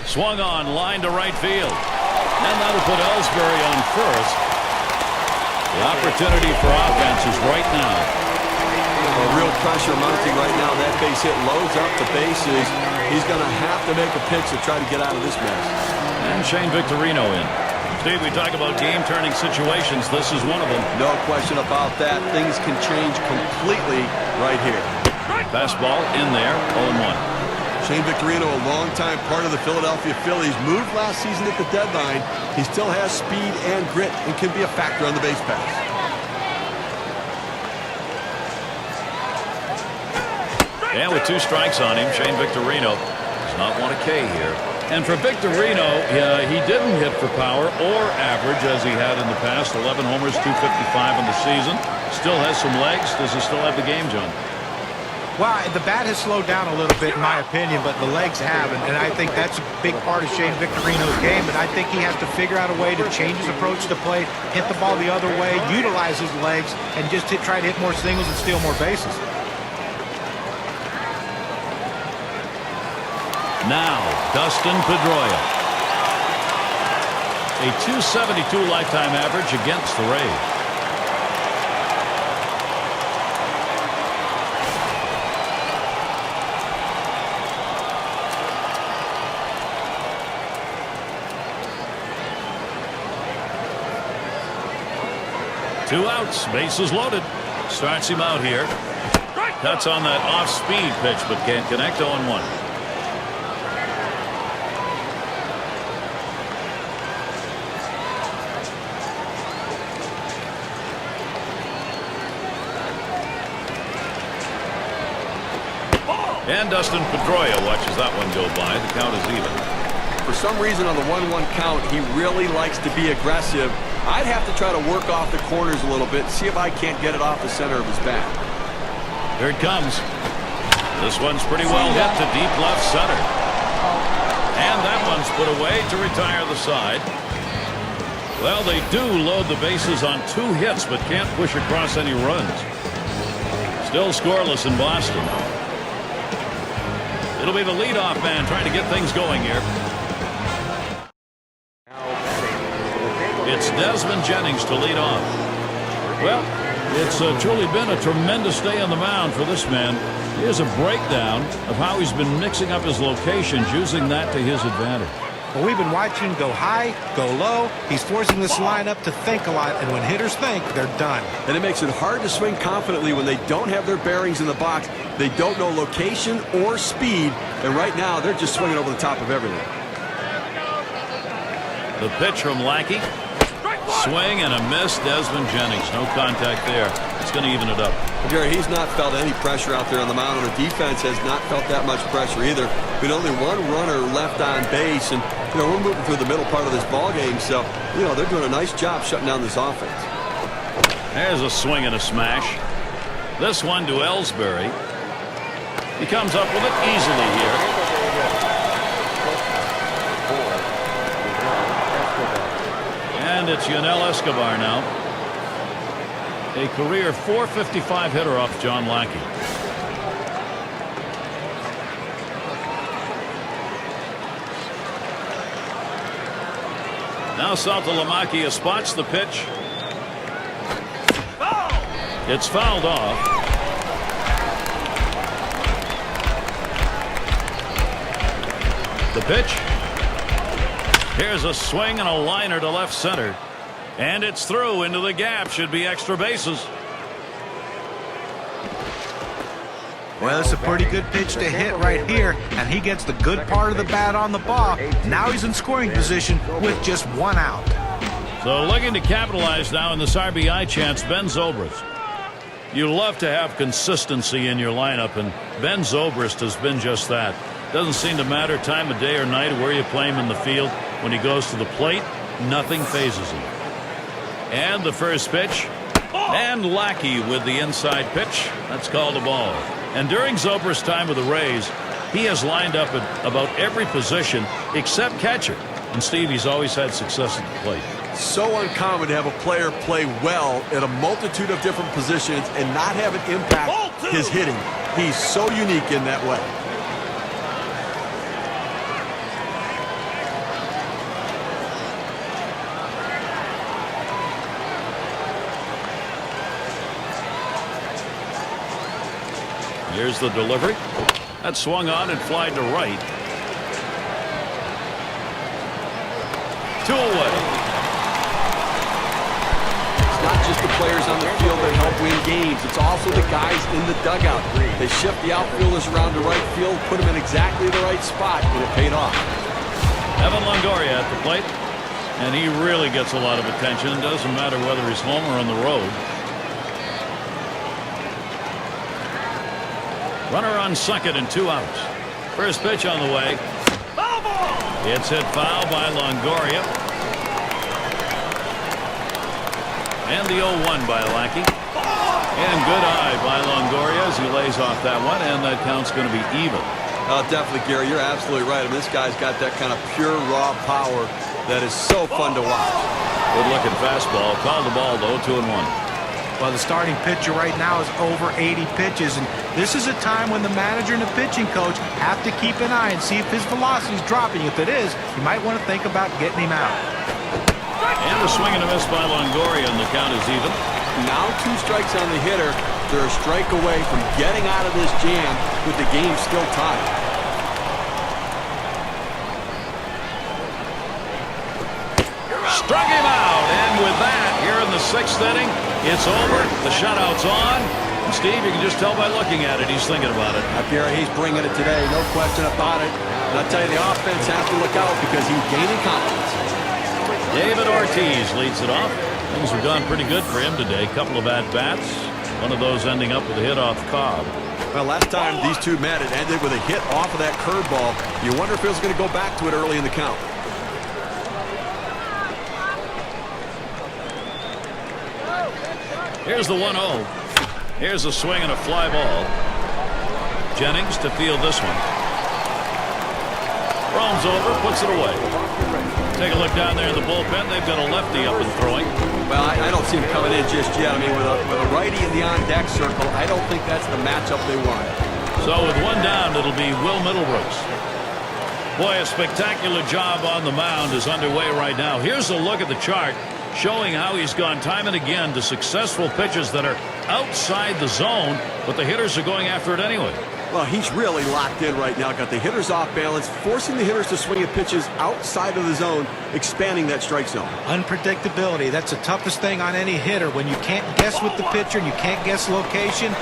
[SPEAKER 2] swung on, line to right field. And that'll put Ellsbury on first. The opportunity for offense is right now.
[SPEAKER 3] Real pressure mounting right now. That base hit loads up the bases. He's going to have to make a pitch to try to get out of this mess.
[SPEAKER 2] And Shane Victorino in. Steve, we talk about game-turning situations. This is one of them.
[SPEAKER 3] No question about that. Things can change completely right here.
[SPEAKER 2] Fastball in there, 0-1.
[SPEAKER 3] Shane Victorino, a longtime part of the Philadelphia Phillies, moved last season at the deadline. He still has speed and grit and can be a factor on the base pass.
[SPEAKER 2] And with 2 strikes on him, Shane Victorino does not want a K here. And for Victorino, he didn't hit for power or average as he had in the past. 11 homers, 255 in the season. Still has some legs. Does he still have the game, John?
[SPEAKER 4] Well, the bat has slowed down a little bit, in my opinion, but the legs haven't. And I think that's a big part of Shane Victorino's game. And I think he has to figure out a way to change his approach to play, hit the ball the other way, utilize his legs, and just try to hit more singles and steal more bases.
[SPEAKER 2] Now, Dustin Pedroia. A .272 lifetime average against the Rays. Two outs, bases loaded. Starts him out here. Cuts on that off-speed pitch, but can't connect. 0-1. And Dustin Pedroia watches that one go by. The count is even.
[SPEAKER 3] For some reason on the 1-1 count, he really likes to be aggressive. I'd have to try to work off the corners a little bit, see if I can't get it off the center of his bat.
[SPEAKER 2] Here it comes. This one's pretty well hit to deep left center. And that one's put away to retire the side. Well, they do load the bases on 2 hits, but can't push across any runs. Still scoreless in Boston. It'll be the leadoff man trying to get things going here. It's Desmond Jennings to lead off. Well, it's truly been a tremendous day on the mound for this man. Here's a breakdown of how he's been mixing up his locations, using that to his advantage.
[SPEAKER 4] Well, we've been watching him go high, go low. He's forcing this lineup to think a lot, and when hitters think, they're done.
[SPEAKER 3] And it makes it hard to swing confidently when they don't have their bearings in the box. They don't know location or speed, and right now they're just swinging over the top of everything.
[SPEAKER 2] The pitch from Lackey. Swing and a miss. Desmond Jennings. No contact there. It's going to even it up.
[SPEAKER 3] Well, Gary, he's not felt any pressure out there on the mound, and the defense has not felt that much pressure either. With only 1 runner left on base, and we're moving through the middle part of this ball game, so they're doing a nice job shutting down this offense.
[SPEAKER 2] There's a swing and a smash. This one to Ellsbury. He comes up with it easily here. And it's Yunel Escobar now. A career .455 hitter off John Lackey. Now Saltalamacchia spots the pitch. It's fouled off. The pitch. Here's a swing and a liner to left center. And it's through into the gap. Should be extra bases.
[SPEAKER 4] Well, it's a pretty good pitch to hit right here, and he gets the good part of the bat on the ball. Now he's in scoring position with just 1 out.
[SPEAKER 2] So looking to capitalize now in this RBI chance, Ben Zobrist. You love to have consistency in your lineup, and Ben Zobrist has been just that. Doesn't seem to matter time of day or night or where you play him in the field. When he goes to the plate, nothing phases him. And the first pitch. And Lackey with the inside pitch. That's called a ball. And during Zobrist's time with the Rays, he has lined up at about every position except catcher. And Steve, he's always had success at the plate.
[SPEAKER 3] So uncommon to have a player play well at a multitude of different positions and not have it impact his hitting. He's so unique in that way.
[SPEAKER 2] Here's the delivery. That swung on and flied to right. 2 away.
[SPEAKER 3] It's not just the players on the field that help win games. It's also the guys in the dugout. They shift the outfielders around to right field, put them in exactly the right spot, and it paid off.
[SPEAKER 2] Evan Longoria at the plate. And he really gets a lot of attention. It doesn't matter whether he's home or on the road. Runner on second and 2 outs. First pitch on the way. Foul ball! It's hit foul by Longoria. And the 0-1 by Lackey. And good eye by Longoria as he lays off that one, and that count's going to be even.
[SPEAKER 3] Definitely, Gary. You're absolutely right. I mean, this guy's got that kind of pure, raw power that is so fun to watch.
[SPEAKER 2] Good looking fastball. Called the ball, though, 2-1.
[SPEAKER 4] Well, the starting pitcher right now is over 80 pitches, and this is a time when the manager and the pitching coach have to keep an eye and see if his velocity is dropping. If it is, you might want to think about getting him out.
[SPEAKER 2] And a swing and a miss by Longoria, and the count is even.
[SPEAKER 3] Now 2 strikes on the hitter. They're a strike away from getting out of this jam with the game still tied.
[SPEAKER 2] Struck him out, and with that, here in the 6th inning, it's over. The shutout's on. And Steve, you can just tell by looking at it, he's thinking about it.
[SPEAKER 3] Gary, he's bringing it today, no question about it. And I'll tell you, the offense has to look out because he's gaining confidence.
[SPEAKER 2] David Ortiz leads it off. Things have gone pretty good for him today. Couple of at-bats. One of those ending up with a hit off Cobb.
[SPEAKER 3] Well, last time these two met, it ended with a hit off of that curveball. You wonder if he was going to go back to it early in the count.
[SPEAKER 2] Here's the 1-0. Here's a swing and a fly ball. Jennings to field this one. Roams over, puts it away. Take a look down there in the bullpen. They've got a lefty up and throwing.
[SPEAKER 3] Well, I don't see him coming in just yet. I mean, with a righty in the on-deck circle, I don't think that's the matchup they want.
[SPEAKER 2] So with 1 down, it'll be Will Middlebrooks. Boy, a spectacular job on the mound is underway right now. Here's a look at the chart showing how he's gone time and again to successful pitches that are outside the zone, but the hitters are going after it anyway.
[SPEAKER 3] Well, he's really locked in right now. Got the hitters off balance, forcing the hitters to swing at pitches outside of the zone, expanding that strike zone.
[SPEAKER 4] Unpredictability. That's the toughest thing on any hitter. When you can't guess with the pitcher and you can't guess location,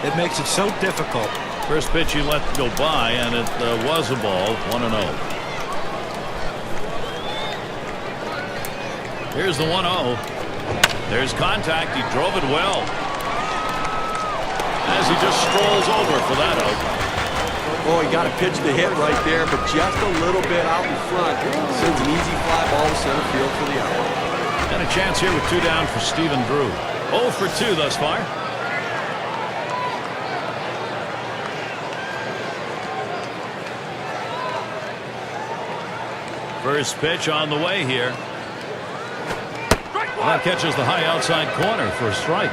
[SPEAKER 4] it makes it so difficult.
[SPEAKER 2] First pitch he let go by, and it was a ball, 1-0. Here's the 1-0. There's contact. He drove it well. As he just strolls over for that out.
[SPEAKER 3] Oh, he got a pitch to hit right there, but just a little bit out in front. Sends an easy fly ball to center field for the out.
[SPEAKER 2] And a chance here with 2 down for Stephen Drew. 0 for 2 thus far. First pitch on the way here. That catches the high outside corner for a strike.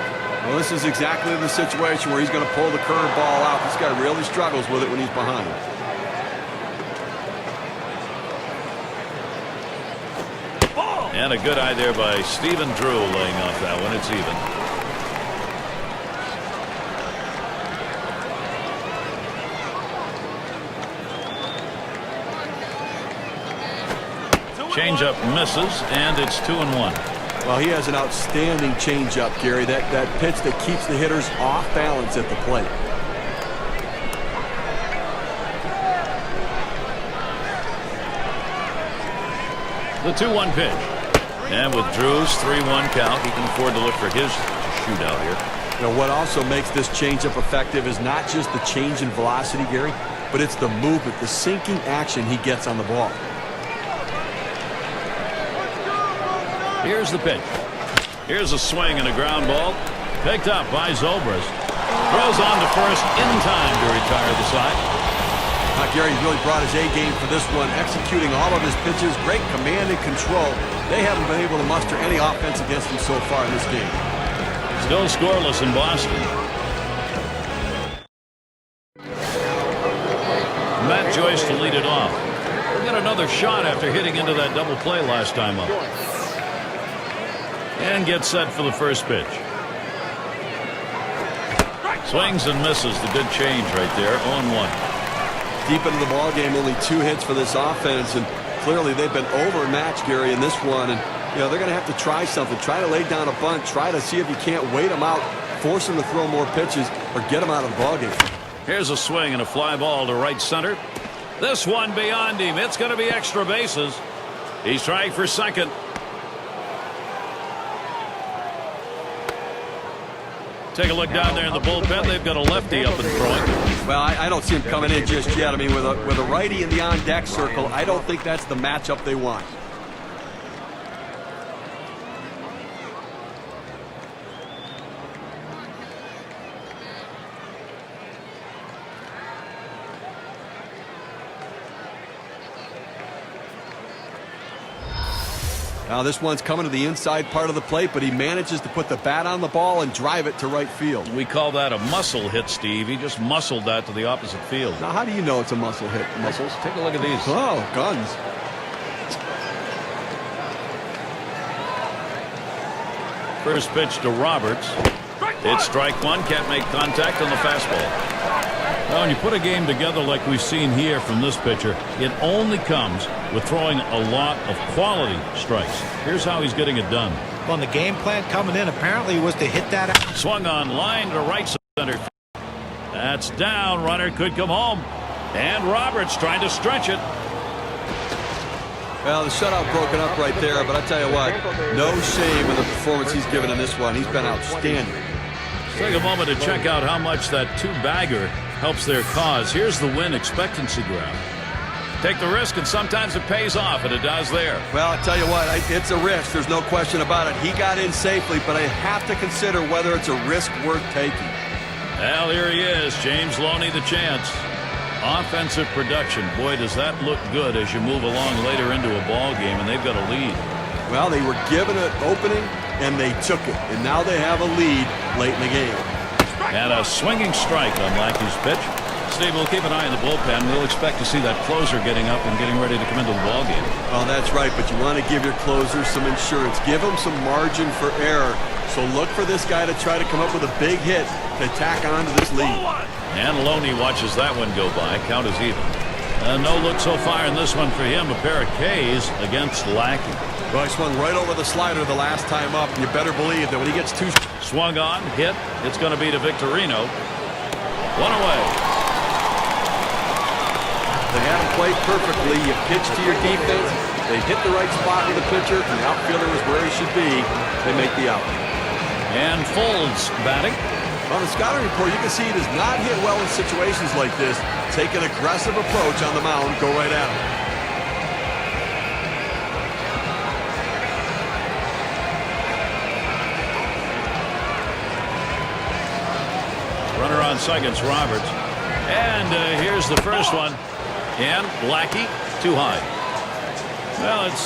[SPEAKER 3] Well, this is exactly the situation where he's going to pull the curveball out. This guy really struggles with it when he's behind.
[SPEAKER 2] And a good eye there by Stephen Drew laying off that one. It's even. Changeup misses, and it's 2-1.
[SPEAKER 3] Well, he has an outstanding changeup, Gary. That pitch that keeps the hitters off balance at the plate.
[SPEAKER 2] The 2-1 pitch. And with Drew's 3-1 count, he can afford to look for his shootout here.
[SPEAKER 3] You know, what also makes this changeup effective is not just the change in velocity, Gary, but it's the movement, the sinking action he gets on the ball.
[SPEAKER 2] Here's the pitch. Here's a swing and a ground ball. Picked up by Zobrist. Throws on to first in time to retire the side.
[SPEAKER 3] Gary really brought his A game for this one, executing all of his pitches, great command and control. They haven't been able to muster any offense against him so far in this game.
[SPEAKER 2] Still scoreless in Boston. Matt Joyce to lead it off. He'll get another shot after hitting into that double play last time up. And gets set for the first pitch. Swings and misses. The good change right there. 0-1.
[SPEAKER 3] Deep into the ball game, only 2 hits for this offense, and clearly they've been overmatched, Gary, in this one. And you know they're going to have to try something. Try to lay down a bunt. Try to see if you can't wait them out, force them to throw more pitches, or get them out of the ball game.
[SPEAKER 2] Here's a swing and a fly ball to right center. This one beyond him. It's going to be extra bases. He's trying for second. Take a look down there in the bullpen. They've got a lefty up and throwing.
[SPEAKER 3] Well, I don't see him coming in just yet. I mean, with a righty in the on-deck circle, I don't think that's the matchup they want. Now this one's coming to the inside part of the plate, but he manages to put the bat on the ball and drive it to right field.
[SPEAKER 2] We call that a muscle hit, Steve. He just muscled that to the opposite field.
[SPEAKER 3] Now how do you know it's a muscle hit? Muscles?
[SPEAKER 2] Take a look at these.
[SPEAKER 3] Oh, guns.
[SPEAKER 2] First pitch to Roberts. It's strike one. Can't make contact on the fastball. Now, when you put a game together like we've seen here from this pitcher, it only comes with throwing a lot of quality strikes. Here's how he's getting it done.
[SPEAKER 4] Well, the game plan coming in apparently was to hit that out.
[SPEAKER 2] Swung on line to right center. That's down. Runner could come home. And Roberts trying to stretch it.
[SPEAKER 3] Well, the shutout broken up right there, but I tell you what, no shame in the performance he's given in this one. He's been outstanding.
[SPEAKER 2] Let's take a moment to check out how much that two-bagger helps their cause. Here's the win expectancy graph. Take the risk, and sometimes it pays off, and it does there.
[SPEAKER 3] Well, I tell you what, it's a risk. There's no question about it. He got in safely, but I have to consider whether it's a risk worth taking.
[SPEAKER 2] Well, here he is, James Loney, the chance. Offensive production. Boy, does that look good as you move along later into a ball game, and they've got a lead.
[SPEAKER 3] Well, they were given an opening, and they took it, and now they have a lead late in the game.
[SPEAKER 2] And a swinging strike on Lackey's pitch. Steve, we'll keep an eye on the bullpen. We'll expect to see that closer getting up and getting ready to come into the ball game.
[SPEAKER 3] Well, that's right, but you want to give your closers some insurance. Give them some margin for error. So look for this guy to try to come up with a big hit to tack on to this lead.
[SPEAKER 2] And Loney watches that one go by. Count is even. No look so far in this one for him. A pair of Ks against Lackey.
[SPEAKER 3] Well, he swung right over the slider the last time up. You better believe that when he gets two...
[SPEAKER 2] Swung on, hit. It's going to be to Victorino. One away.
[SPEAKER 3] They had him played perfectly. You pitch to your defense. They hit the right spot with the pitcher, and the outfielder is where he should be. They make the out.
[SPEAKER 2] And Folds batting.
[SPEAKER 3] On the scouting report, you can see he does not hit well in situations like this. Take an aggressive approach on the mound. Go right at him.
[SPEAKER 2] Runner on second's Roberts. And here's the first one. And Lackey too high. Well, it's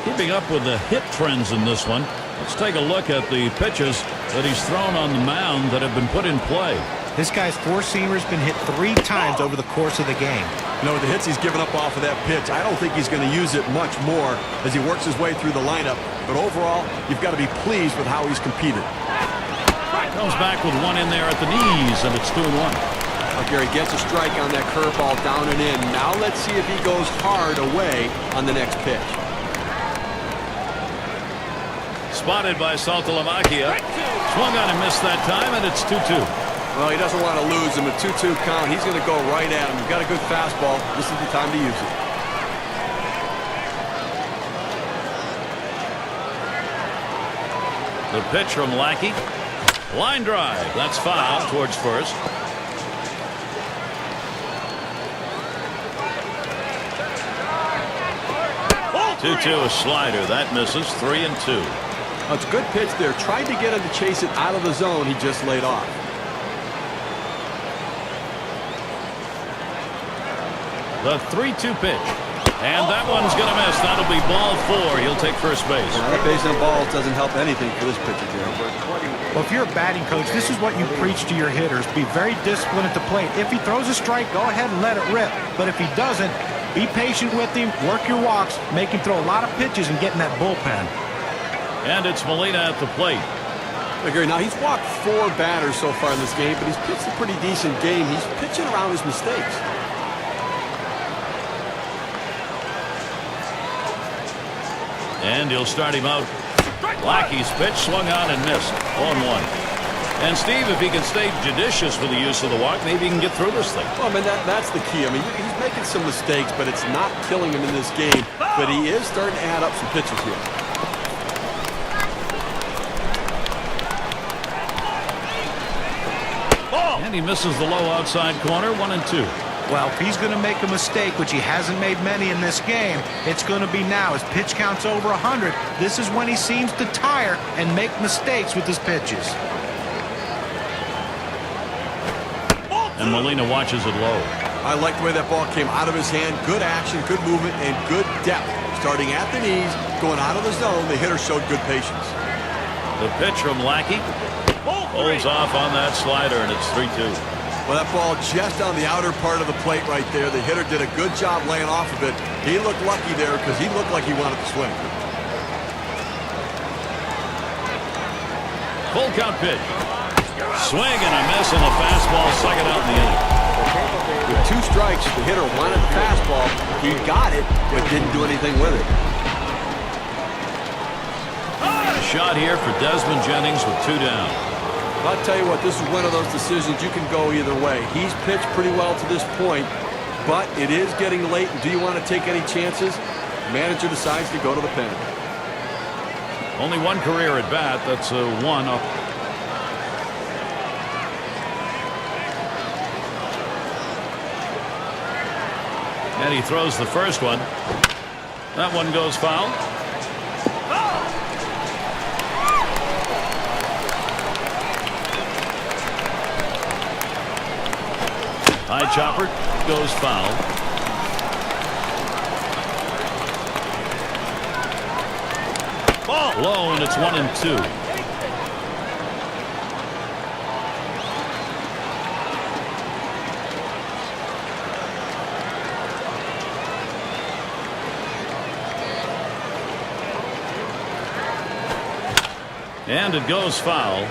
[SPEAKER 2] keeping up with the hit trends in this one. Let's take a look at the pitches that he's thrown on the mound that have been put in play.
[SPEAKER 4] This guy's four-seamer's been hit 3 times over the course of the game.
[SPEAKER 3] You know, the hits he's given up off of that pitch, I don't think he's going to use it much more as he works his way through the lineup. But overall, you've got to be pleased with how he's competed.
[SPEAKER 2] Comes back with one in there at the knees, and it's 2-1.
[SPEAKER 3] Gary gets a strike on that curveball down and in. Now let's see if he goes hard away on the next pitch.
[SPEAKER 2] Spotted by Saltalamacchia. Swung on and missed that time, and it's 2-2.
[SPEAKER 3] Well, he doesn't want to lose him. A 2-2 count. He's going to go right at him. You've got a good fastball. This is the time to use it.
[SPEAKER 2] The pitch from Lackey. Line drive. That's foul towards first. 2-2 a slider. That misses. 3-2.
[SPEAKER 3] It's a good pitch there. Tried to get him to chase it out of the zone. He just laid off.
[SPEAKER 2] The 3-2 pitch. And that one's going to miss. That'll be ball 4. He'll take first base.
[SPEAKER 3] That base on balls doesn't help anything for this pitcher, Jerry.
[SPEAKER 4] Well, if you're a batting coach, this is what you preach to your hitters. Be very disciplined at the plate. If he throws a strike, go ahead and let it rip. But if he doesn't, be patient with him, work your walks, make him throw a lot of pitches and get in that bullpen.
[SPEAKER 2] And it's Molina at the plate.
[SPEAKER 3] Gary, now he's walked 4 batters so far in this game, but he's pitched a pretty decent game. He's pitching around his mistakes.
[SPEAKER 2] And he'll start him out. Lackey's pitch swung on and missed. 0-1. And Steve, if he can stay judicious with the use of the walk, maybe he can get through this thing.
[SPEAKER 3] Well, I mean, that's the key. I mean, he's making some mistakes, but it's not killing him in this game. But he is starting to add up some pitches here.
[SPEAKER 2] And he misses the low outside corner. 1-2.
[SPEAKER 4] Well, if he's going to make a mistake, which he hasn't made many in this game, it's going to be now. His pitch count's over 100. This is when he seems to tire and make mistakes with his pitches.
[SPEAKER 2] And Molina watches it low.
[SPEAKER 3] I like the way that ball came out of his hand. Good action, good movement, and good depth. Starting at the knees, going out of the zone, the hitter showed good patience.
[SPEAKER 2] The pitch from Lackey. Holds off on that slider, and it's 3-2.
[SPEAKER 3] Well, that ball just on the outer part of the plate right there. The hitter did a good job laying off of it. He looked lucky there because he looked like he wanted to swing.
[SPEAKER 2] Full count pitch. Swing and a miss on the fastball. Second out in the inning.
[SPEAKER 3] With 2 strikes, the hitter wanted the fastball. He got it, but didn't do anything with it.
[SPEAKER 2] A shot here for Desmond Jennings with 2 down.
[SPEAKER 3] I'll tell you what, this is one of those decisions you can go either way. He's pitched pretty well to this point, but it is getting late. Do you want to take any chances? The manager decides to go to the pen.
[SPEAKER 2] Only 1 career at bat. That's a 1 up. And he throws the first one. That one goes foul. High chopper goes foul. Ball low, and it's 1-2. And it goes foul.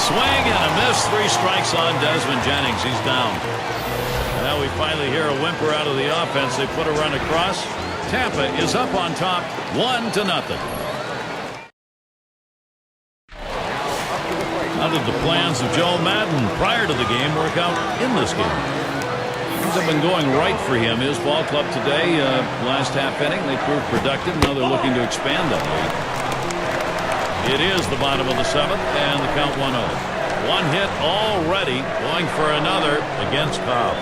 [SPEAKER 2] Swing and a miss. 3 strikes on Desmond Jennings. He's down. And now we finally hear a whimper out of the offense. They put a run across. Tampa is up on top 1-0. How did the plans of Joe Madden prior to the game work out in this game? Things have been going right for him. His ball club today, last half inning, they proved productive. Now they're looking to expand that lead. It is the bottom of the 7th, and the count 1-0. 1 hit already, going for another against Cobb.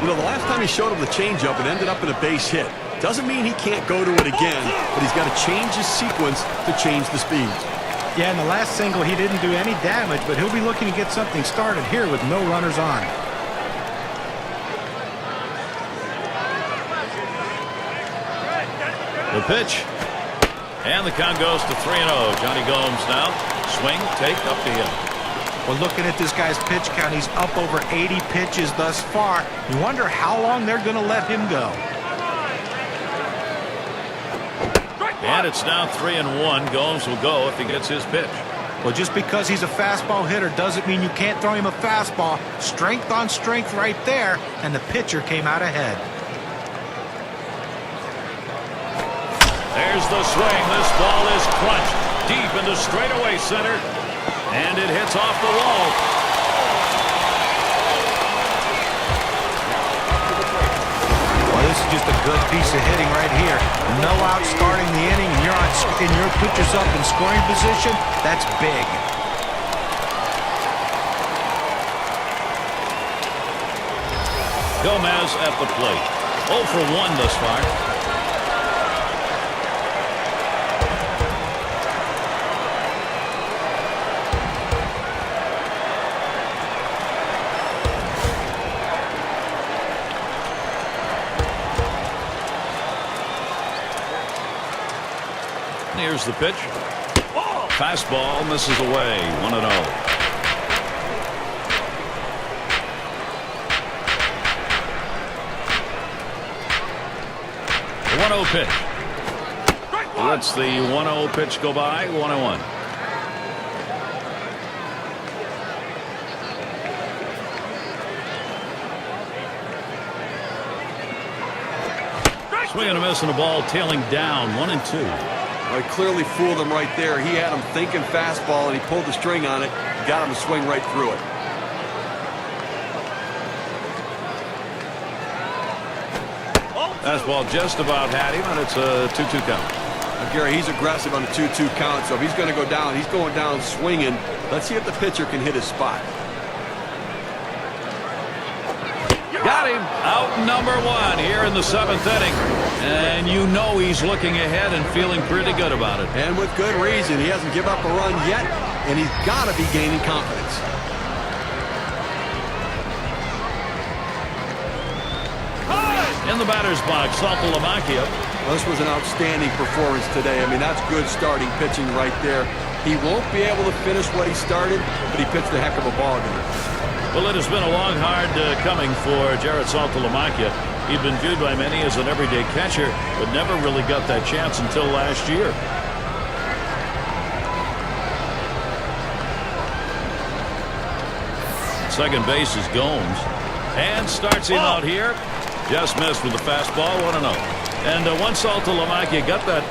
[SPEAKER 3] You know, the last time he showed him the changeup, it ended up in a base hit. Doesn't mean he can't go to it again, but he's got to change his sequence to change the speed.
[SPEAKER 4] Yeah, in the last single, he didn't do any damage, but he'll be looking to get something started here with no runners on.
[SPEAKER 2] The pitch. And the count goes to 3-0. Johnny Gomes now. Swing, take, up to him.
[SPEAKER 4] Well, looking at this guy's pitch count, he's up over 80 pitches thus far. You wonder how long they're going to let him go.
[SPEAKER 2] And it's now 3-1. Gomes will go if he gets his pitch.
[SPEAKER 4] Well, just because he's a fastball hitter doesn't mean you can't throw him a fastball. Strength on strength right there, and the pitcher came out ahead.
[SPEAKER 2] There's the swing. This ball is crunched deep into straightaway center, and it hits off the wall.
[SPEAKER 4] no out starting the inning, and you're put yourself in scoring position. That's big.
[SPEAKER 2] Gomez at the plate. 0 for 1 thus far. Here's the pitch. Fastball misses away. 1-0. 1-0 pitch. Lets the 1-0 pitch go by. 1-1. Swing and a miss, and a ball tailing down. 1-2.
[SPEAKER 3] Well, he clearly fooled him right there. He had him thinking fastball, and he pulled the string on it. Got him to swing right through it.
[SPEAKER 2] Fastball just about had him, and it's a 2-2 count.
[SPEAKER 3] Now, Gary, he's aggressive on a 2-2 count, so if he's going to go down, he's going down swinging. Let's see if the pitcher can hit his spot.
[SPEAKER 2] Got him. Out number 1 here in the 7th inning. And you know he's looking ahead and feeling pretty good about it.
[SPEAKER 3] And with good reason. He hasn't given up a run yet, and he's got to be gaining confidence.
[SPEAKER 2] In the batter's box, Saltalamacchia.
[SPEAKER 3] Well, this was an outstanding performance today. I mean, that's good starting pitching right there. He won't be able to finish what he started, but he pitched a heck of a ball game.
[SPEAKER 2] Well, it has been a long, hard coming for Jared Saltalamacchia. He'd been viewed by many as an everyday catcher, but never really got that chance until last year. Second base is Gomes. And starts him out here. Just missed with the fastball. 1-0. And once Saltalamacchia got that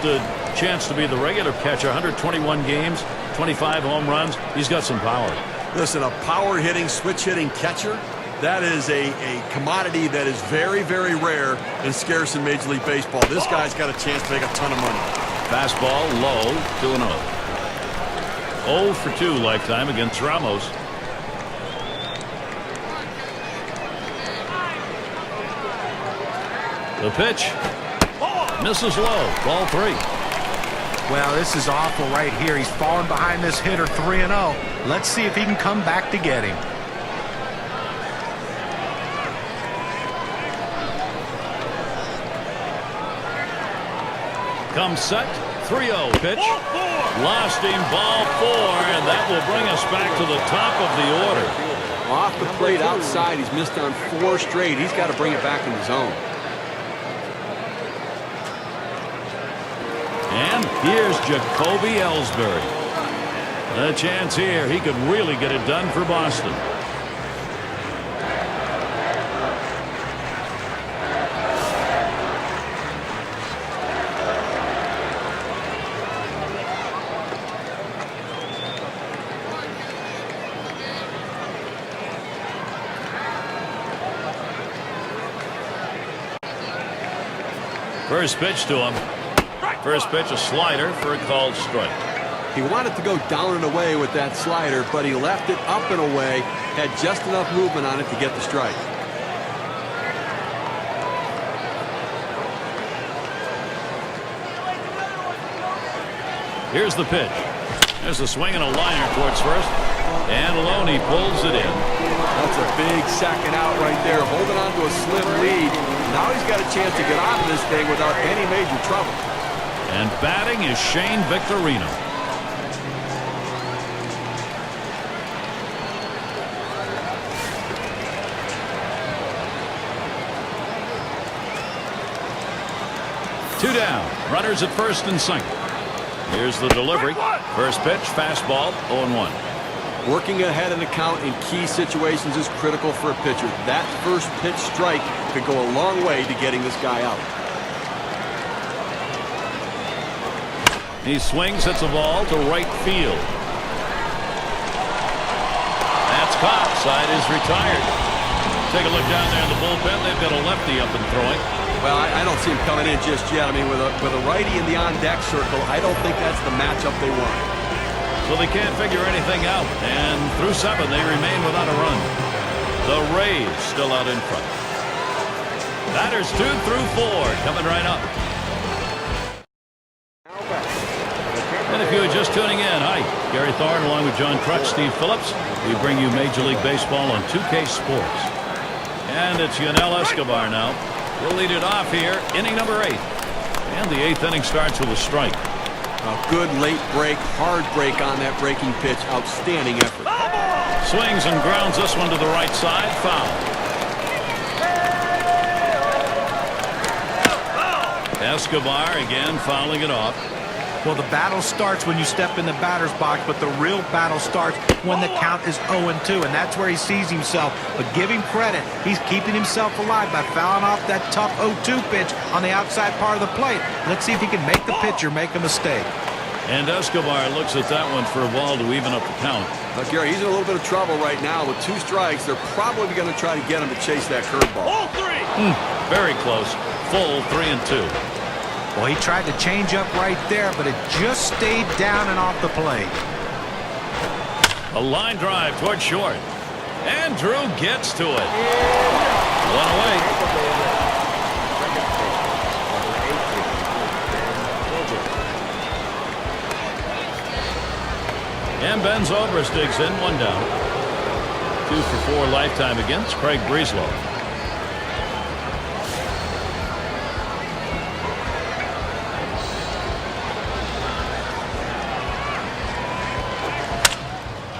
[SPEAKER 2] chance to be the regular catcher, 121 games, 25 home runs, he's got some power.
[SPEAKER 3] Listen, a power-hitting, switch-hitting catcher, that is a commodity that is very, very rare and scarce in Major League Baseball. This guy's got a chance to make a ton of money.
[SPEAKER 2] Fastball low, 2-0. 0 for 2 lifetime against Ramos. The pitch misses low. Ball 3.
[SPEAKER 4] Well, this is awful right here. He's falling behind this hitter 3-0. Let's see if he can come back to get him.
[SPEAKER 2] Comes set. 3-0 pitch. Lost him. Ball 4, and that will bring us back to the top of the order.
[SPEAKER 3] Off the plate outside, he's missed on 4 straight. He's got to bring it back in the zone.
[SPEAKER 2] And here's Jacoby Ellsbury. A chance here. He could really get it done for Boston. First pitch to him. First pitch, a slider for a called strike.
[SPEAKER 3] He wanted to go down and away with that slider, but he left it up and away, had just enough movement on it to get the strike.
[SPEAKER 2] Here's the pitch. There's a swing and a liner towards first. And Loney pulls it in.
[SPEAKER 3] That's a big second out right there, holding on to a slim lead. Now he's got a chance to get out of this thing without any major trouble.
[SPEAKER 2] And batting is Shane Victorino. Two down. Runners at first and second. Here's the delivery. First pitch, fastball, 0-1.
[SPEAKER 3] Working ahead in the count in key situations is critical for a pitcher. That first pitch strike could go a long way to getting this guy out.
[SPEAKER 2] He swings, hits a ball to right field. That's caught. Side is retired. Take a look down there in the bullpen. They've got a lefty up and throwing.
[SPEAKER 3] Well, I don't see him coming in just yet. I mean, with a righty in the on-deck circle, I don't think that's the matchup they want.
[SPEAKER 2] So they can't figure anything out. And through 7, they remain without a run. The Rays still out in front. Batters 2 through 4 coming right up. And if you are just tuning in, hi, Gary Thorne along with John Crutch, Steve Phillips. We bring you Major League Baseball on 2K Sports. And it's Yunel Escobar now. We'll lead it off here, inning number 8. And the 8th inning starts with a strike.
[SPEAKER 3] A good late break, hard break on that breaking pitch. Outstanding effort.
[SPEAKER 2] Swings and grounds this one to the right side. Foul. Escobar again fouling it off.
[SPEAKER 4] Well, the battle starts when you step in the batter's box, but the real battle starts when the count is 0-2, and that's where he sees himself. But give him credit. He's keeping himself alive by fouling off that tough 0-2 pitch on the outside part of the plate. Let's see if he can make the pitcher make a mistake.
[SPEAKER 2] And Escobar looks at that one for a ball to even up the count.
[SPEAKER 3] Gary, he's in a little bit of trouble right now. With 2 strikes, they're probably going to try to get him to chase that curveball.
[SPEAKER 2] Very close. Full 3-2.
[SPEAKER 4] Well, he tried to change up right there, but it just stayed down and off the plate.
[SPEAKER 2] A line drive toward short. And Drew gets to it. One away. And Ben Zobrist digs in, 1 down. 2 for 4 lifetime against Craig Breslow.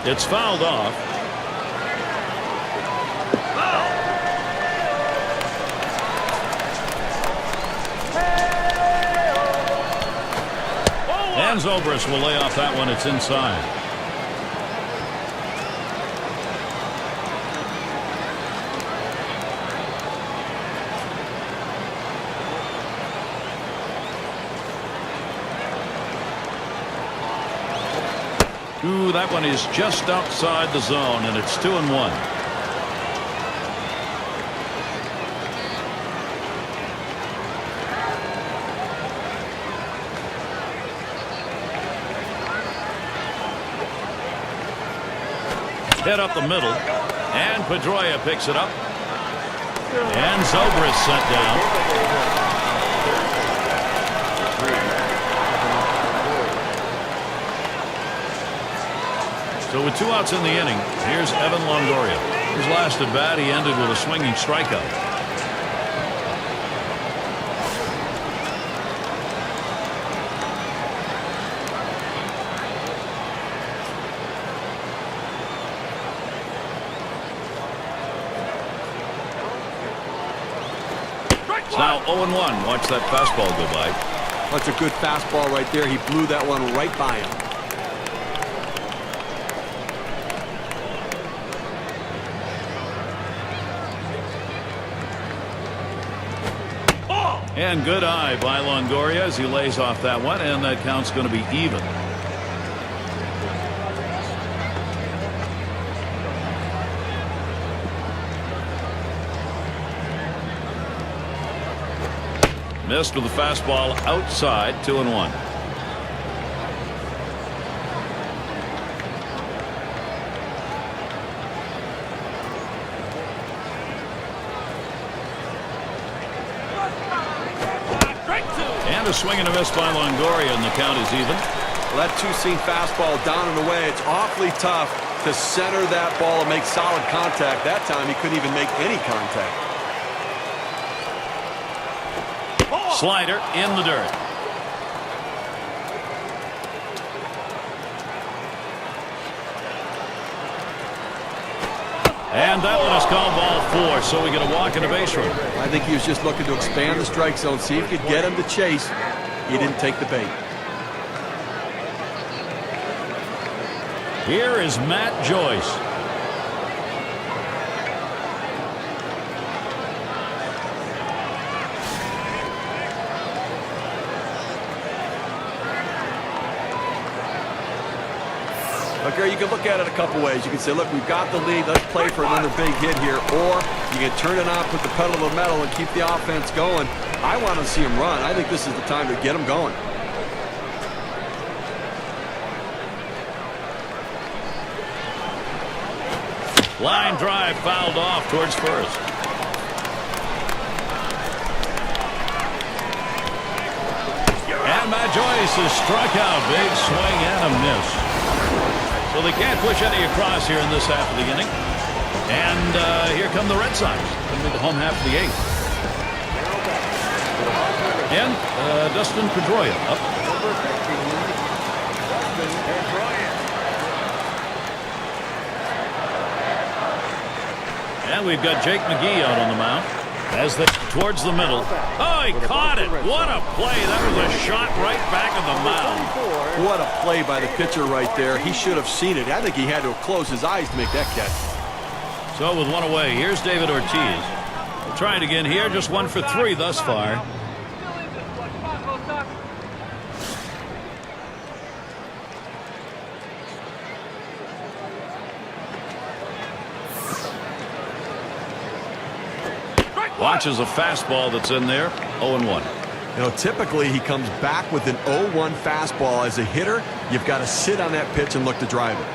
[SPEAKER 2] It's fouled off. And Zobrist will lay off that one. It's inside. Ooh, that one is just outside the zone, and it's 2-1. Hit up the middle, and Pedroia picks it up. And Zobrist sent down. So with 2 outs in the inning, here's Evan Longoria. His last at bat, he ended with a swinging strikeout. It's now 0-1. Watch that fastball go by.
[SPEAKER 3] That's a good fastball right there. He blew that one right by him.
[SPEAKER 2] And good eye by Longoria as he lays off that one, and that count's going to be even. Missed with the fastball outside, 2-1. A swing and a miss by Longoria, and the count is even.
[SPEAKER 3] Well, that 2-seam fastball down and away. It's awfully tough to center that ball and make solid contact. That time he couldn't even make any contact.
[SPEAKER 2] Slider in the dirt. And that one is called ball 4, so we get a walk and a base run.
[SPEAKER 3] I think he was just looking to expand the strike zone, see if he could get him to chase. He didn't take the bait.
[SPEAKER 2] Here is Matt Joyce.
[SPEAKER 3] Okay, you can look at it a couple ways. You can say, look, we've got the lead. Let's play for another big hit here. Or you can turn it on, put the pedal to the metal, and keep the offense going. I want to see him run. I think this is the time to get him going.
[SPEAKER 2] Line drive fouled off towards first. And Matt Joyce is struck out. Big swing and a miss. So they can't push any across here in this half of the inning. And here come the Red Sox. Going to be the home half of the eighth. And Dustin Pedroia up.
[SPEAKER 5] Number 15, Dustin Pedroia.
[SPEAKER 2] And we've got Jake McGee out on the mound. As they towards the middle. Oh, he caught it. What a play. That was a shot right back of the mound.
[SPEAKER 3] What a play by the pitcher right there. He should have seen it. I think he had to have closed his eyes to make that catch.
[SPEAKER 2] So with one away, here's David Ortiz. We'll try it again here. Just 1 for 3 thus far. Watches a fastball that's in there. 0-1.
[SPEAKER 3] You know, typically he comes back with an 0-1 fastball. As a hitter, you've got to sit on that pitch and look to drive it.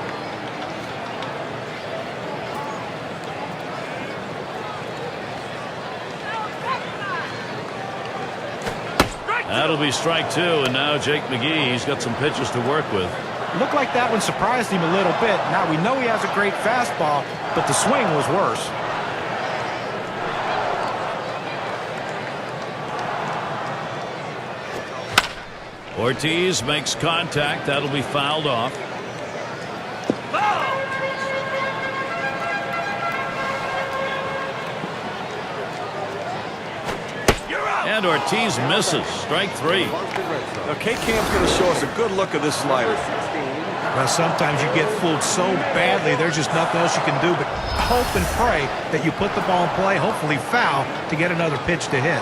[SPEAKER 2] That'll be strike 2, and now Jake McGee, he's got some pitches to work with.
[SPEAKER 4] Looked like that one surprised him a little bit. Now we know he has a great fastball, but the swing was worse.
[SPEAKER 2] Ortiz makes contact. That'll be fouled off. And Ortiz misses. Strike 3.
[SPEAKER 3] Now, K-Cam's going to show us a good look at this slider.
[SPEAKER 4] Well, sometimes you get fooled so badly, there's just nothing else you can do but hope and pray that you put the ball in play, hopefully foul, to get another pitch to hit.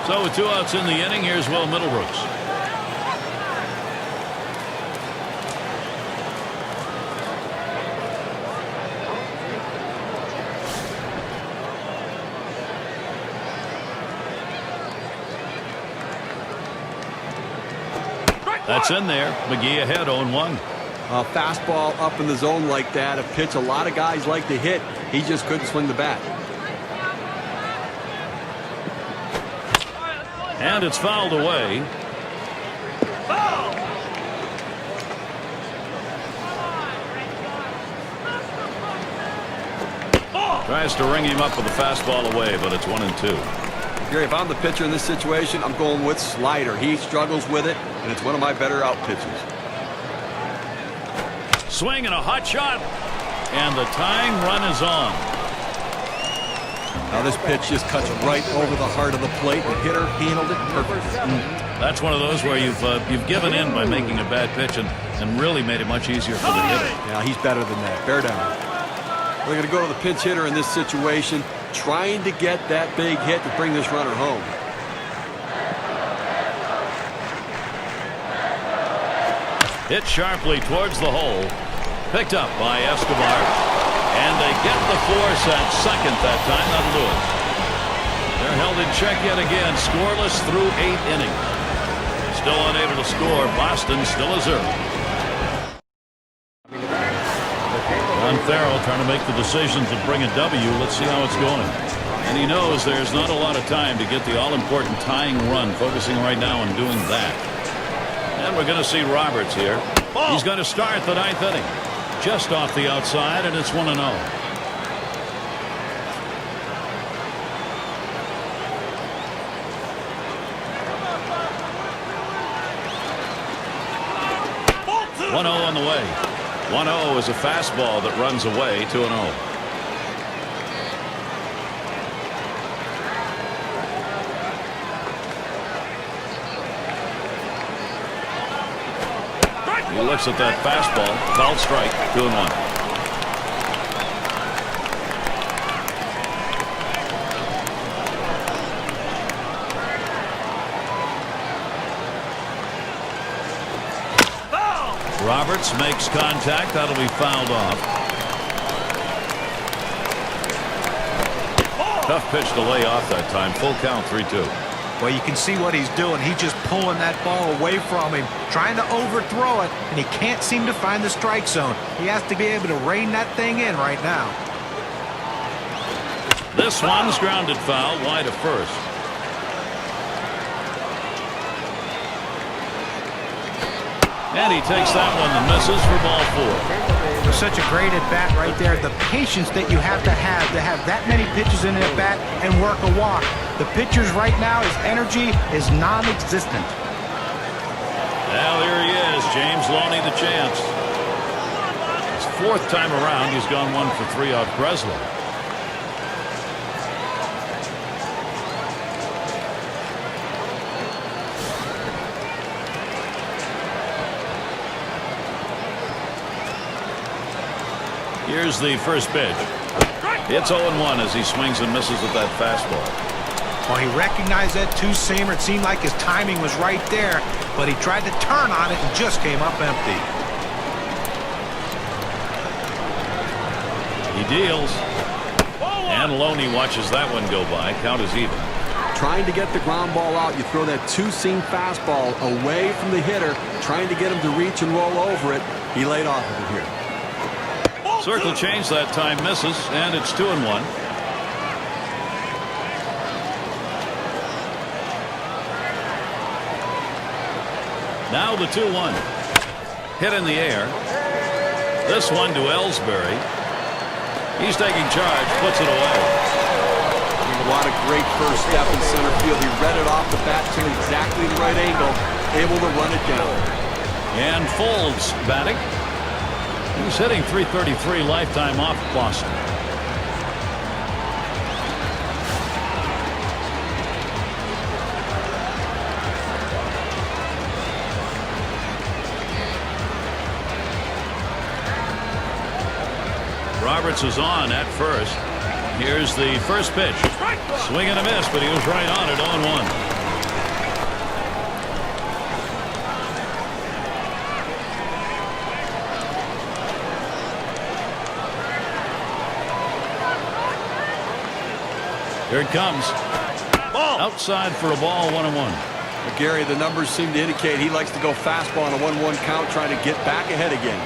[SPEAKER 2] So with 2 outs in the inning, here's Will Middlebrooks. That's in there. McGee ahead, 0-1.
[SPEAKER 3] A fastball up in the zone like that, a pitch a lot of guys like to hit. He just couldn't swing the bat.
[SPEAKER 2] And it's fouled away. Tries to ring him up with a fastball away, but it's 1-2.
[SPEAKER 3] Gary, if I'm the pitcher in this situation, I'm going with slider. He struggles with it, and it's one of my better out pitches.
[SPEAKER 2] Swing and a hot shot. And the tying run is on.
[SPEAKER 3] Now this pitch just cuts right over the heart of the plate. The hitter handled it perfectly.
[SPEAKER 2] That's one of those where you've given in by making a bad pitch and really made it much easier for the hitter.
[SPEAKER 3] Yeah, he's better than that. Bear down. We're going to go to the pinch hitter in this situation, trying to get that big hit to bring this runner home.
[SPEAKER 2] Hit sharply towards the hole. Picked up by Escobar. And they get the force at second that time. That'll do it. They're held in check yet again. Scoreless through 8 innings. Still unable to score. Boston still is early. Ron Farrell trying to make the decision to bring a W. Let's see how it's going. And he knows there's not a lot of time to get the all-important tying run. Focusing right now on doing that. And we're going to see Roberts here. He's going to start the 9th inning. Just off the outside, and it's 1-0. On the way. 1-0 is a fastball that runs away. 2-0. He looks at that fastball. Called strike. 2-1. Roberts makes contact. That'll be fouled off. Tough pitch to lay off that time. Full count, 3-2.
[SPEAKER 4] Well, you can see what he's doing. He's just pulling that ball away from him, trying to overthrow it, and he can't seem to find the strike zone. He has to be able to rein that thing in right now.
[SPEAKER 2] This one's grounded foul, wide of first. And he takes that one and misses for ball 4.
[SPEAKER 4] Such a great at-bat right there. The patience that you have that many pitches in an at-bat and work a walk. The pitcher's right now, his energy is non-existent.
[SPEAKER 2] Well, here he is, James Loney, the chance. His 4th time around, he's gone 1 for 3 off Breslow. Here's the first pitch. It's 0-1 as he swings and misses with that fastball.
[SPEAKER 4] Well, he recognized that two-seamer. It seemed like his timing was right there, but he tried to turn on it and just came up empty.
[SPEAKER 2] He deals. And Loney watches that one go by. Count is even.
[SPEAKER 3] Trying to get the ground ball out, you throw that two-seam fastball away from the hitter, trying to get him to reach and roll over it. He laid off of it here.
[SPEAKER 2] Circle change that time, misses, and it's 2-1. Now the 2-1. Hit in the air. This one to Ellsbury. He's taking charge, puts it away.
[SPEAKER 3] What a great first step in center field. He read it off the bat to exactly the right angle, able to run it down.
[SPEAKER 2] And Folds batting. He's hitting .333 lifetime off Boston. Roberts is on at first. Here's the first pitch. Swing and a miss, but he was right on it, 0-1. Here it comes. Outside for a ball, 1-1.
[SPEAKER 3] Gary, the numbers seem to indicate he likes to go fastball on a 1-1 count, trying to get back ahead again.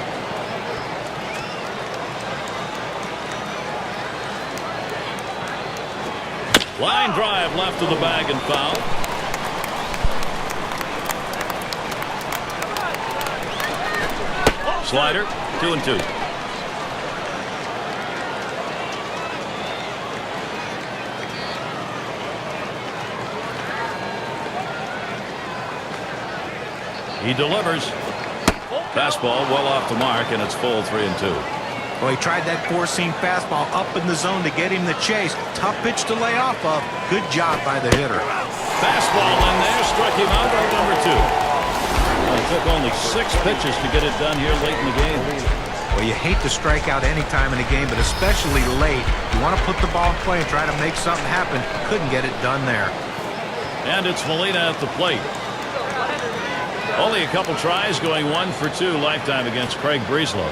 [SPEAKER 2] Line drive left of the bag and foul. Slider, 2-2. He delivers. Fastball well off the mark, and it's full 3-2.
[SPEAKER 4] Well, he tried that four-seam fastball up in the zone to get him the chase. Tough pitch to lay off of. Good job by the hitter.
[SPEAKER 2] Fastball in there, struck him out at number 2. Well, it took only 6 pitches to get it done here late in the game.
[SPEAKER 4] Well, you hate to strike out any time in a game, but especially late. You want to put the ball in play and try to make something happen. Couldn't get it done there.
[SPEAKER 2] And it's Molina at the plate. Only a couple tries, going 1 for 2 lifetime against Craig Breslow.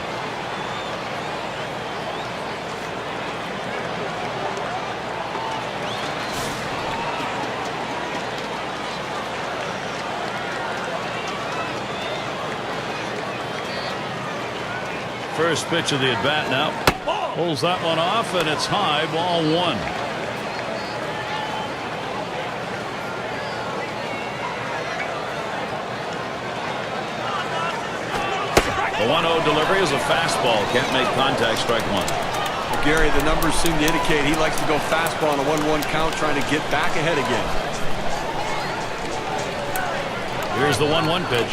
[SPEAKER 2] First pitch of the at-bat now. Pulls that one off, and it's high, ball 1. The 1-0 delivery is a fastball. Can't make contact, strike 1.
[SPEAKER 3] Gary, the numbers seem to indicate he likes to go fastball on a 1-1 count, trying to get back ahead again.
[SPEAKER 2] Here's the 1-1 pitch.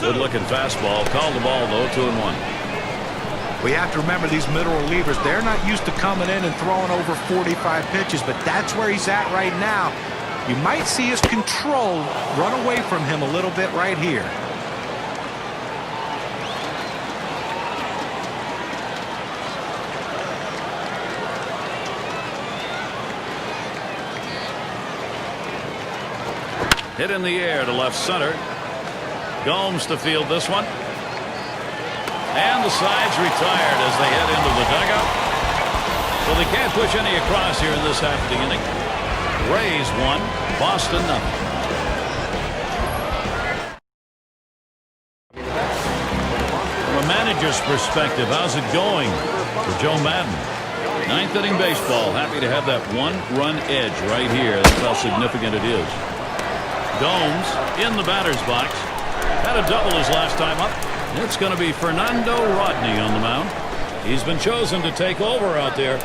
[SPEAKER 2] Good looking fastball. Called the ball though, 2-1.
[SPEAKER 4] We have to remember these middle relievers, they're not used to coming in and throwing over 45 pitches, but that's where he's at right now. You might see his control run away from him a little bit right here. Hit in the air to left center. Gomes to field this one.
[SPEAKER 2] And the side's retired as they head into the dugout. So they can't push any across here in this half of the inning. Rays 1, Boston 0. From a manager's perspective, how's it going for Joe Madden? Ninth inning baseball. Happy to have that one-run edge right here. That's how significant it is. Gomes in the batter's box. Had a double his last time up. It's going to be Fernando Rodney on the mound. He's been chosen to take over out there.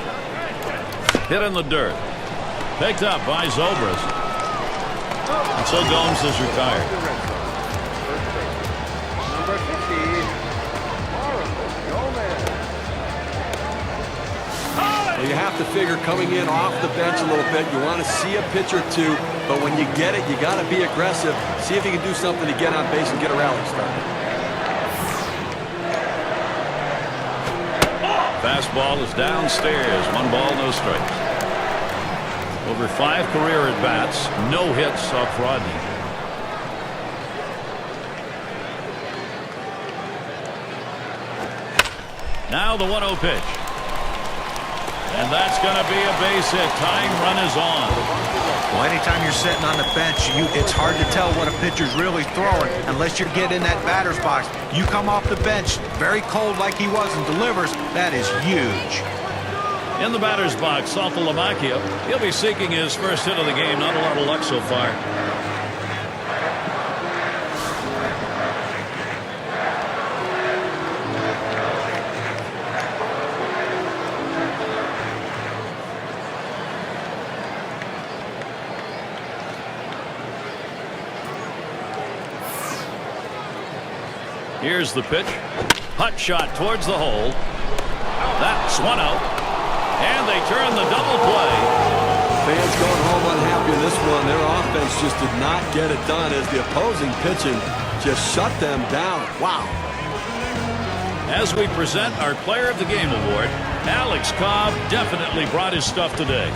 [SPEAKER 2] Hit in the dirt. Picked up by Zobrist. And so Gomes is retired.
[SPEAKER 5] Number 50,
[SPEAKER 3] Well, you have to figure coming in off the bench a little bit. You want to see a pitch or two, but when you get it, you got to be aggressive. See if you can do something to get on base and get a rally started.
[SPEAKER 2] Fastball is downstairs. 1 ball, no strikes. Over 5 career at-bats. No hits off Rodney. Now the 1-0 pitch. And that's going to be a base hit. Tying run is on.
[SPEAKER 4] Well, anytime you're sitting on the bench, it's hard to tell what a pitcher's really throwing unless you're getting in that batter's box. You come off the bench very cold like he was and delivers. That is huge.
[SPEAKER 2] In the batter's box, Saltalamacchia. He'll be seeking his first hit of the game. Not a lot of luck so far. Here's the pitch. Hot shot towards the hole. That's 1 out. And they turn the double play.
[SPEAKER 3] Fans going home unhappy in this one. Their offense just did not get it done as the opposing pitching just shut them down. Wow.
[SPEAKER 2] As we present our Player of the Game award, Alex Cobb definitely brought his stuff today.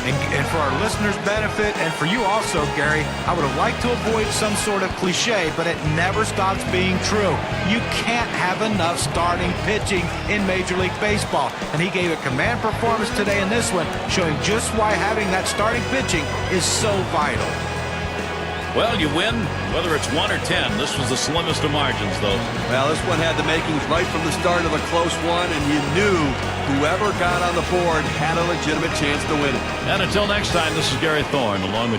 [SPEAKER 4] And for our listeners' benefit, and for you also, Gary, I would have liked to avoid some sort of cliche, but it never stops being true. You can't have enough starting pitching in Major League Baseball. And he gave a command performance today in this one, showing just why having that starting pitching is so vital.
[SPEAKER 2] Well, you win, whether it's 1 or 10. This was the slimmest of margins, though.
[SPEAKER 3] Well, this one had the makings right from the start of a close one, and you knew whoever got on the board had a legitimate chance to win it.
[SPEAKER 2] And until next time, this is Gary Thorne, along with